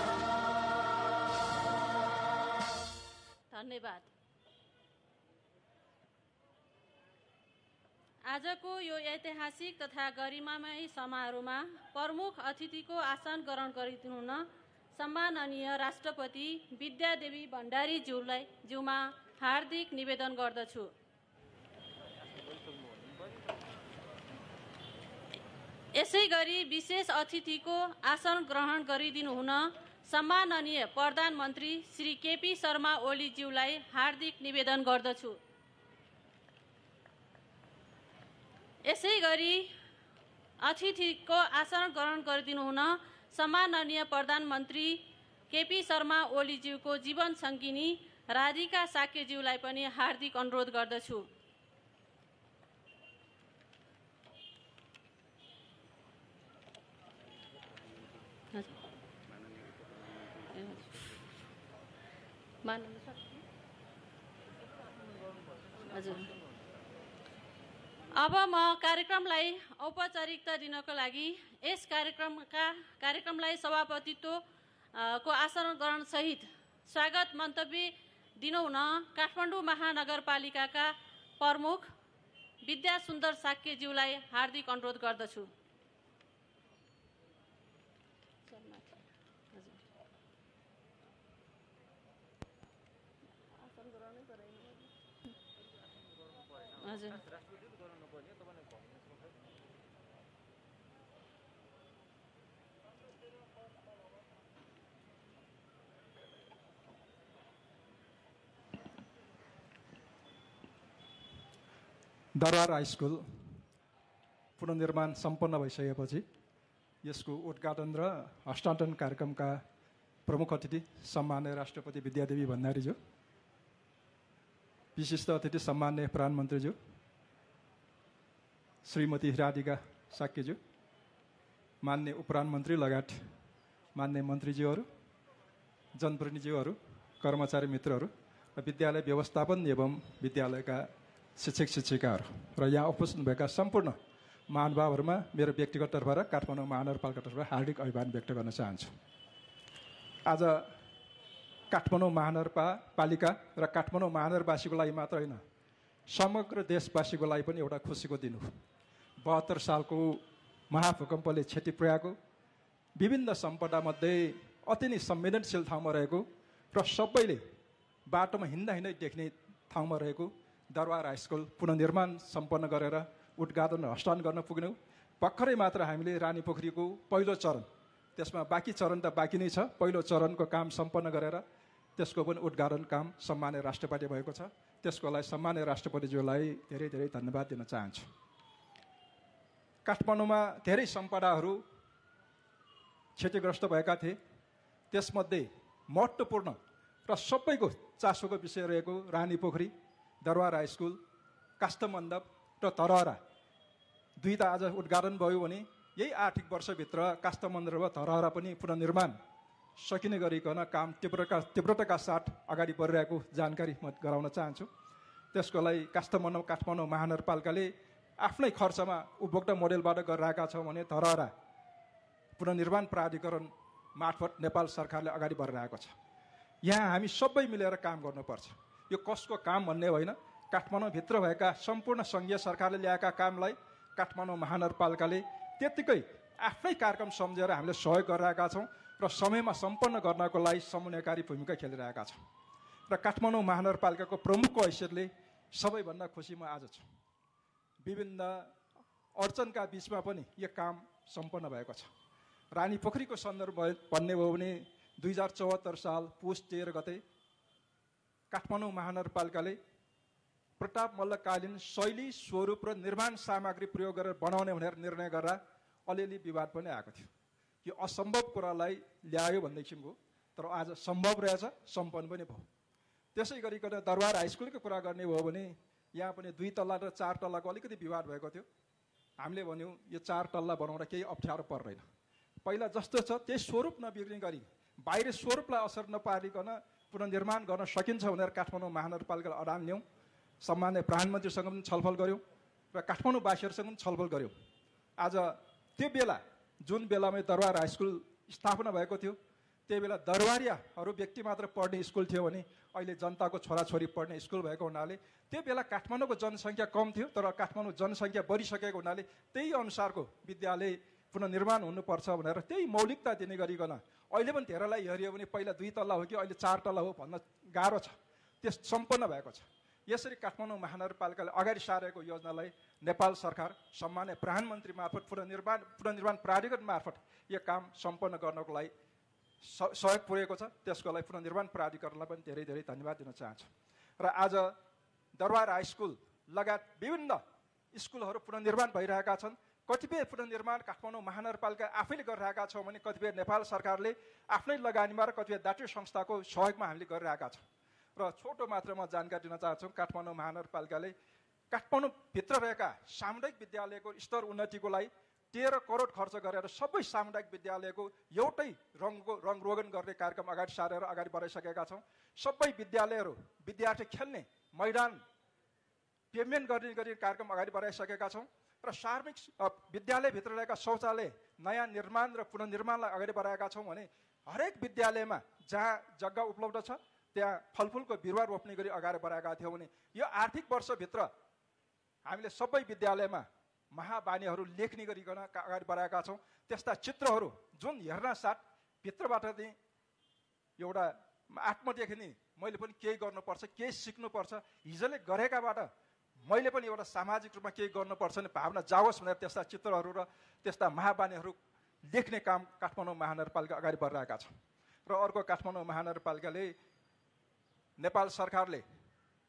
धन्यवाद। आजको यो ऐतिहासिक तथा गरिमामय समारोहमा प्रमुख अतिथिको आसन ग्रहण गरिदिनु हुन सम्माननीय राष्ट्रपति विद्यादेवी भण्डारीज्यूमा हार्दिक निवेदन गर्दछु। यसै गरी विशेष अतिथिको आसन ग्रहण गरिदिनु हुन सम्माननीय प्रधानमन्त्री श्री केपी शर्मा ओलीज्यूलाई हार्दिक निवेदन गर्दछु। यसै गरी अतिथिको आसन ग्रहण गरिदिनु हुन सम्माननीय प्रधानमन्त्री केपी शर्मा ओलीज्यूको जीवन सङ्गिनी राधिका साक्यज्यूलाई पनि हार्दिक अनुरोध गर्दछु। हजुर, अब म कार्यक्रमलाई औपचारिकता दिनको लागि यस कार्यक्रमलाई सभापतित्व को आसन ग्रहण सहित स्वागत मन्तव्य दिनुहुन काठमाडौँ महानगरपालिकाका प्रमुख विद्या सुन्दर साक्यज्यूलाई हार्दिक अनुरोध गर्दछु। हजुर, दरबार हाई स्कुल पुनर्निर्माण सम्पन्न भइसकेपछि यसको उद्घाटन र हस्तान्तरण कार्यक्रमका प्रमुख अतिथि सम्माननीय राष्ट्रपति विद्यादेवी भण्डारीज्यू, विशिष्ट अतिथि सम्माननीय प्रधानमन्त्रीज्यू श्रीमती राधिका साक्यज्यू, मान्य उपप्रधानमन्त्री लगायत मान्य मन्त्रीज्यूहरू, जनप्रतिनिधिज्यूहरू, कर्मचारी मित्रहरू र विद्यालय व्यवस्थापन एवं विद्यालयका शिक्षक शिक्षिकाहरू र यहाँ उपस्थित भएका सम्पूर्ण महानुभावहरूमा मेरो व्यक्तिगत तर्फ र काठमाडौँ महानगरपालिका तर्फबाट हार्दिक अभिवादन व्यक्त गर्न चाहन्छु। आज काठमाडौँ महानगरपालिका र काठमाडौँ महानगरवासीको लागि मात्र होइन, समग्र देशवासीको लागि पनि एउटा खुसीको दिन हो। 72 सालको महाभूकम्पले क्षति पुर्याएको विभिन्न सम्पदामध्ये अति नै संवेदनशील ठाउँमा रहेको र सबैले बाटोमा हिँड्दा देख्ने ठाउँमा रहेको दरबार हाई स्कुल पुनर्निर्माण सम्पन्न गरेर उद्घाटन हस्तान्तरण गर्न पुग्यौँ। भर्खरै मात्र हामीले रानी पोखरीको पहिलो चरण, त्यसमा बाँकी चरण त बाँकी नै छ, पहिलो चरणको काम सम्पन्न गरेर त्यसको पनि उद्घाटन काम सम्माननीय राष्ट्रपति भएको छ। त्यसको लागि सम्माननीय राष्ट्रपतिज्यूलाई धेरै धेरै धन्यवाद दिन चाहन्छु। काठमाडौँमा धेरै सम्पदाहरू क्षतिग्रस्त भएका थिए, त्यसमध्ये महत्त्वपूर्ण र सबैको चासोको विषय रहेको रानी पोखरी, दरबार हाई स्कुल, काष्ठमण्डप र धरहरा दुईटा आज उद्घाटन भयो भने यही आर्थिक वर्षभित्र काष्ठमण्डप र धरहरा पनि पुनर्निर्माण सकिने गरिकन काम तीव्रताका साथ अगाडि बढिरहेको जानकारी म गराउन चाहन्छु। त्यसको लागि काष्ठमण्डप काठमाडौँ महानगरपालिकाले आफ्नै खर्चमा उपभोक्ता मोडेलबाट गरिरहेका छौँ भने धरहरा पुनर्निर्माण प्राधिकरण मार्फत नेपाल सरकारले अगाडि बढिरहेको छ। यहाँ हामी सबै मिलेर काम गर्नुपर्छ। यो कसको काम भन्ने होइन, काठमाडौँभित्र भएका सम्पूर्ण सङ्घीय सरकारले ल्याएका कामलाई काठमाडौँ महानगरपालिकाले त्यत्तिकै आफ्नै कार्यक्रम सम्झेर हामीले सहयोग गरिरहेका छौँ र समयमा सम्पन्न गर्नको लागि समन्वयकारी भूमिका खेलिरहेका छौँ। र काठमाडौँ महानगरपालिकाको प्रमुखको हैसियतले सबैभन्दा खुसी म आज छु। विभिन्न अडचनका बिचमा पनि यो काम सम्पन्न भएको छ। रानी पोखरीको सन्दर्भ भन्ने हो भने 2074 साल पुस 13 गते काठमाडौँ महानगरपालिकाले प्रताप मल्लकालीन शैली, स्वरूप र निर्माण सामग्री प्रयोग गरेर बनाउने भनेर निर्णय गरेर अलिअलि विवाद पनि आएको थियो। यो असम्भव कुरालाई ल्यायो भनेदेखि हो, तर आज सम्भव रहेछ, सम्पन्न पनि भयो। त्यसै गरिकन दरबार हाई स्कुलको कुरा गर्ने हो भने यहाँ पनि 2 तल्ला र 4 तल्लाको अलिकति विवाद भएको थियो। हामीले भन्यौँ यो 4 तल्ला बनाउँदा केही अप्ठ्यारो पर्दैन, पहिला जस्तो छ त्यही स्वरूप नबिग्रिने गरी बाहिर स्वरूपलाई असर नपारिकन पुनर्निर्माण गर्न सकिन्छ भनेर काठमाडौँ महानगरपालिकालाई अडान ल्याउँ। सम्माननीय प्रधानमन्त्रीसँग पनि छलफल गऱ्यौँ र काठमाडौँवासीहरूसँग पनि छलफल गऱ्यौँ। आज त्यो बेला जुन बेलामा दरबार हाई स्कुल स्थापना भएको थियो त्यही बेला दरबारियाहरू व्यक्ति मात्र पढ्ने स्कुल थियो भने अहिले जनताको छोराछोरी पढ्ने स्कुल भएको हुनाले त्यो बेला काठमाडौँको जनसङ्ख्या कम थियो, तर काठमाडौँ जनसङ्ख्या बढिसकेको हुनाले त्यही अनुसारको विद्यालय पुनर्निर्माण हुनुपर्छ भनेर त्यही मौलिकता दिने गरिकन अहिले पनि धेरैलाई हेऱ्यो भने पहिला 2 तल्ला हो कि अहिले 4 तल्ला हो भन्न गाह्रो छ, त्यस सम्पन्न भएको छ। यसरी काठमाडौँ महानगरपालिकाले अगाडि सारेको योजनालाई नेपाल सरकार सम्माननीय प्रधानमन्त्री मार्फत पुनर्निर्माण प्राधिकरण मार्फत यो काम सम्पन्न गर्नको लागि सहयोग पुर्याएको छ। त्यसको लागि पुनर्निर्माण प्राधिकरणलाई पनि धेरै धेरै धन्यवाद दिन चाहन्छु। र आज दरबार हाई स्कुल लगायत विभिन्न स्कुलहरू पुनर्निर्माण भइरहेका छन्। कतिपय पुनर्निर्माण काठमाडौँ महानगरपालिका आफैले गरिरहेका छौँ भने कतिपय नेपाल सरकारले आफ्नै लगानीमा र कतिपय दातृ संस्थाको सहयोगमा हामीले गरिरहेका छौँ। र छोटो मात्रामा जानकारी दिन चाहन्छौँ, काठमाडौँ महानगरपालिकाले काठमाडौँभित्र रहेका सामुदायिक विद्यालयको स्तर उन्नतिको लागि 13 करोड खर्च गरेर सबै सामुदायिक विद्यालयको एउटै रङरोगन गर्ने कार्यक्रम अगाडि सारेर अगाडि बढाइसकेका छौँ। सबै विद्यालयहरू विद्यार्थी खेल्ने मैदान पेमेन्ट गर्ने गरी कार्यक्रम अगाडि बढाइसकेका छौँ र सार्वजनिक विद्यालयभित्र रहेका शौचालय नयाँ निर्माण र पुनर्निर्माणलाई अगाडि बढाएका छौँ भने हरेक विद्यालयमा जहाँ जग्गा उपलब्ध छ त्यहाँ फलफुलको बिरुवा रोप्ने गरी अगाडि बढाएका थियौँ भने यो आर्थिक वर्षभित्र हामीले सबै विद्यालयमा महाबानीहरू लेख्ने गरिकन अगाडि बढाएका छौँ। त्यस्ता चित्रहरू जुन हेर्न साथ भित्रबाट चाहिँ एउटा आत्मदेखि नै मैले पनि केही गर्नुपर्छ, केही सिक्नुपर्छ, हिजोले गरेकाबाट मैले पनि एउटा सामाजिक रूपमा केही गर्नुपर्छ भने भावना जाओस् भनेर त्यस्ता चित्रहरू र त्यस्ता महाबानीहरू लेख्ने काम काठमाडौँ महानगरपालिका अगाडि बढिरहेका छन्। र अर्को काठमाडौँ महानगरपालिकाले नेपाल सरकारले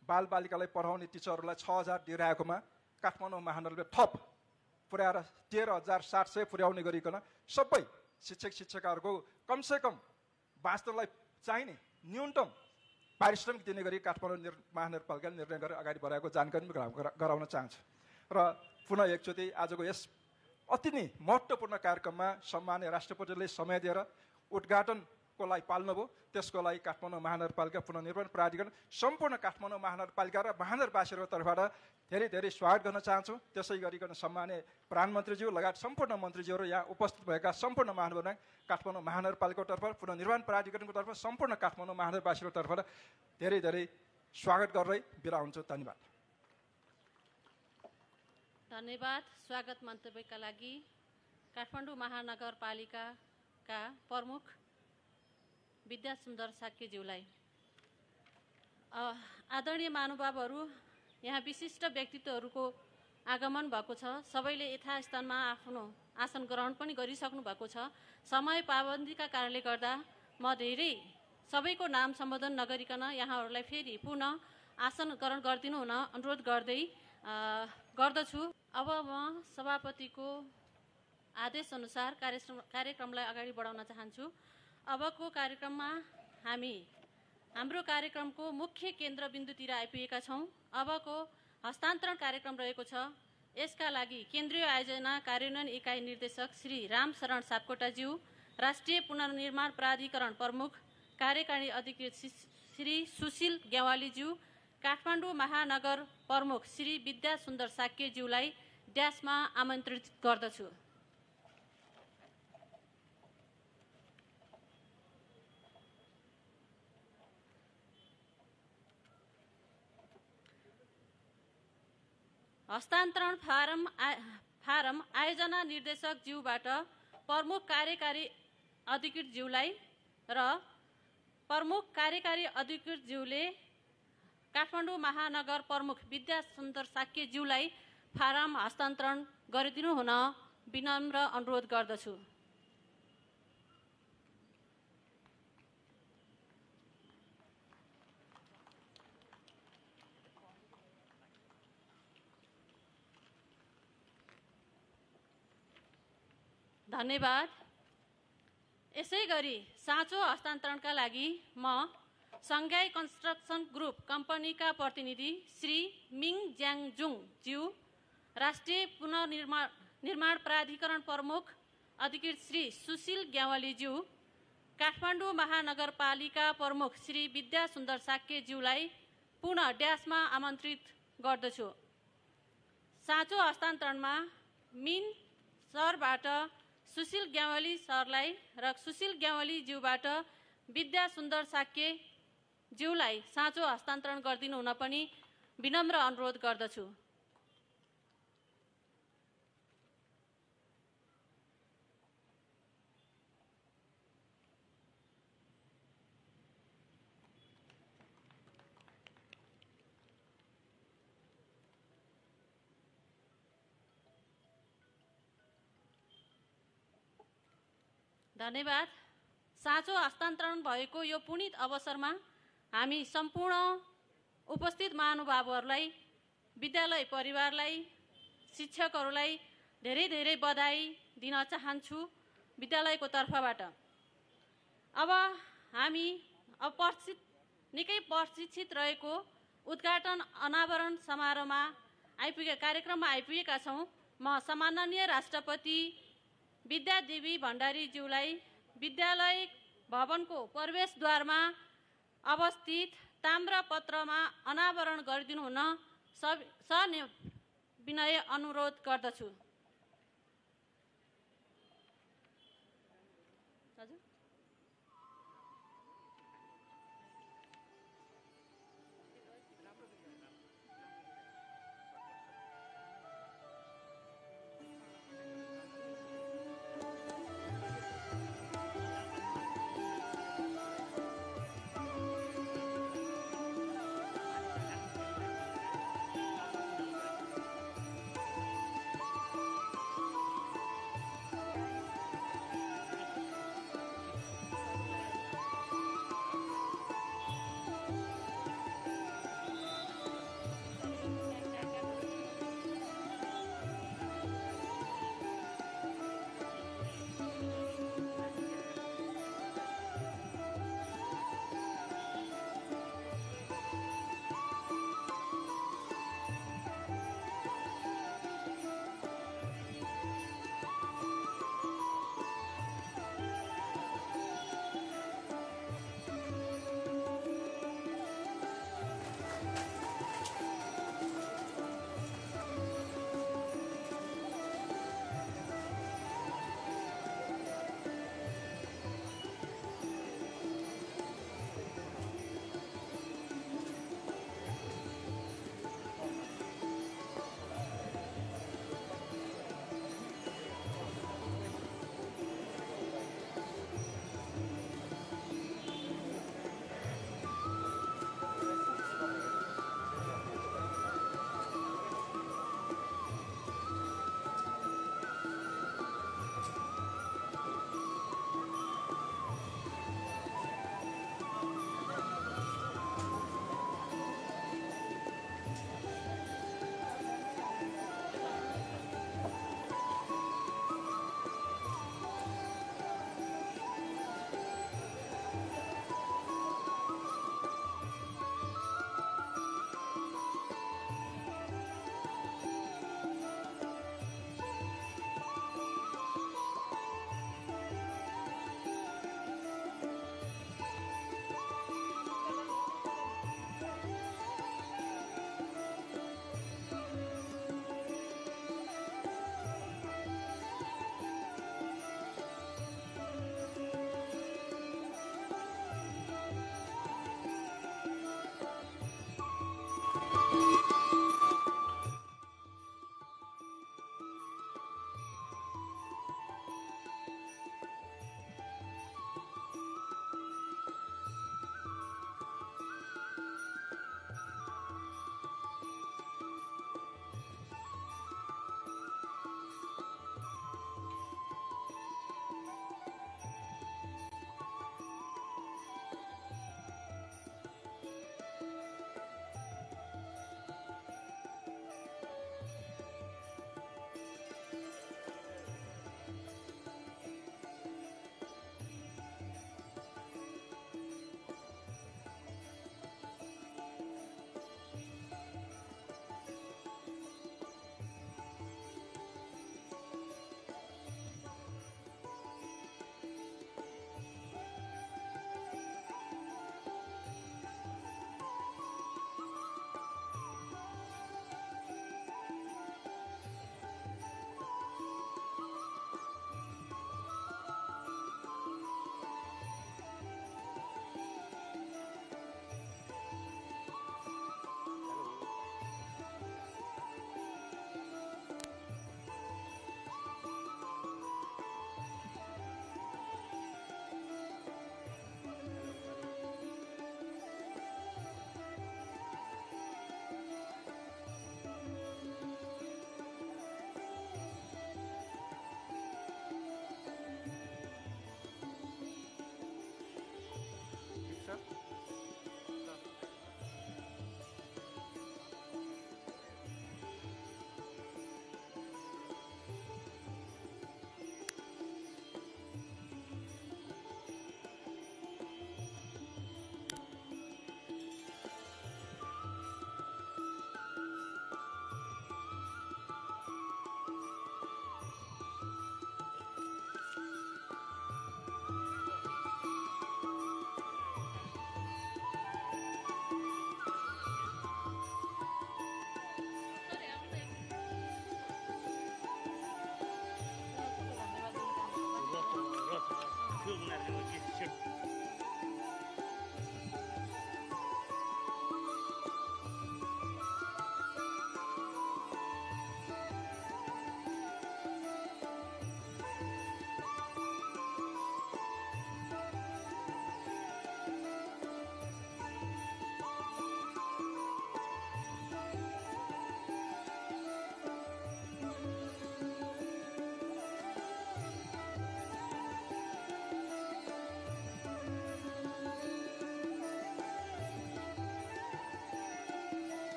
बालबालिकालाई पढाउने टिचरहरूलाई 6000 दिइरहेकोमा काठमाडौँ महानगरले थप पुर्याएर 13700 पुर्याउने गरिकन सबै शिक्षक शिक्षिकाहरूको कमसेकम बाँच्नलाई चाहिने न्यूनतम पारिश्रमिक दिने गरी काठमाडौँ महानगरपालिकाले निर्णय गरेर अगाडि बढाएको जानकारी गराउन चाहन्छु। र पुनः एकचोटि आजको यस अति नै महत्त्वपूर्ण कार्यक्रममा सम्माननीय राष्ट्रपतिले समय दिएर उद्घाटनको लागि पाल्नुभयो। त्यसको लागि काठमाडौँ महानगरपालिका पुनर्निर्माण प्राधिकरण सम्पूर्ण काठमाडौँ महानगरपालिका र महानगरवासीहरूको तर्फबाट धेरै धेरै स्वागत गर्न चाहन्छु। त्यसै गरिकन सम्माननीय प्रधानमन्त्रीज्यू लगायत सम्पूर्ण मन्त्रीज्यूहरू यहाँ उपस्थित भएका सम्पूर्ण महानुभावलाई काठमाडौँ महानगरपालिकाको तर्फ पुनर्निर्माण प्राधिकरणको तर्फ सम्पूर्ण काठमाडौँ महानगरवासीहरूको तर्फबाट धेरै धेरै स्वागत गर्दै बिदा हुन्छु। धन्यवाद। धन्यवाद। स्वागत मन्तव्यका लागि काठमाडौँ महानगरपालिकाका प्रमुख विद्यासुन्दर साक्यज्यूलाई। आदरणीय महानुभावहरू, यहाँ विशिष्ट व्यक्तित्वहरूको आगमन भएको छ। सबैले यथास्थानमा आफ्नो आसन ग्रहण पनि गरिसक्नु भएको छ। समय पाबन्दीका कारणले गर्दा म धेरै सबैको नाम सम्बोधन नगरिकन यहाँहरूलाई फेरि पुनः आसन ग्रहण गरिदिनु हुन अनुरोध गर्दछु। अब म सभापतिको आदेशअनुसार कार्यक्रमलाई अगाडि बढाउन चाहन्छु। अबको कार्यक्रममा हाम्रो कार्यक्रमको मुख्य केन्द्रबिन्दुतिर आइपुगेका छौँ। अबको हस्तान्तरण कार्यक्रम रहेको छ। यसका लागि केन्द्रीय आयोजना कार्यान्वयन इकाइ निर्देशक श्री रामशरण सापकोटाज्यू, राष्ट्रिय पुनर्निर्माण प्राधिकरण प्रमुख कार्यकारी अधिकृत श्री सुशील गेवालीज्यू, काठमाडौँ महानगर प्रमुख श्री विद्यासुन्दर साक्यज्यूलाई ड्यासमा आमन्त्रित गर्दछु। हस्तान्तरण फारम आयोजना निर्देशक ज्यूबाट प्रमुख कार्यकारी अधिकृत ज्यूलाई र प्रमुख कार्यकारी अधिकृत ज्यूले काठमाडौँ महानगर प्रमुख विद्यासुन्दर साक्य ज्यूलाई फारम हस्तान्तरण गरिदिनु हुन विनम्र अनुरोध गर्दछु। धन्यवाद। यसैगरी साँचो हस्तान्तरणका लागि म सङ्घाई कन्स्ट्रक्सन ग्रुप कम्पनीका प्रतिनिधि श्री मिङ ज्याङजुङ ज्यू, राष्ट्रिय पुनर्निर्माण प्राधिकरण प्रमुख अधिकृत श्री सुशील ग्यावाली ज्यू, काठमाडौँ महानगरपालिका प्रमुख श्री विद्यासुन्दर साक्य ज्यूलाई पुनः ड्यासमा आमन्त्रित गर्दछु। साँचो हस्तान्तरणमा मिन सरबाट सुशील ग्यावाली सरलाई र सुशील ग्यावाली ज्यूबाट विद्यासुन्दर साक्य ज्यूलाई साँचो हस्तान्तरण गरिदिनु हुन पनि विनम्र अनुरोध गर्दछु। धन्यवाद। साँचो हस्तान्तरण भएको यो पुनित अवसरमा हामी सम्पूर्ण उपस्थित महानुभावहरूलाई, विद्यालय परिवारलाई, शिक्षकहरूलाई धेरै धेरै बधाई दिन चाहन्छु विद्यालयको तर्फबाट। अब हामी निकै प्रशिक्षित रहेको उद्घाटन अनावरण समारोहमा कार्यक्रममा आइपुगेका छौँ। म सम्माननीय राष्ट्रपति विद्यादेवी भण्डारी ज्यूलाई विद्यालय भवनको प्रवेशद्वारमा अवस्थित ताम्रपत्रमा अनावरण गरिदिनु हुन सविनय अनुरोध गर्दछु।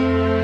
Thank you.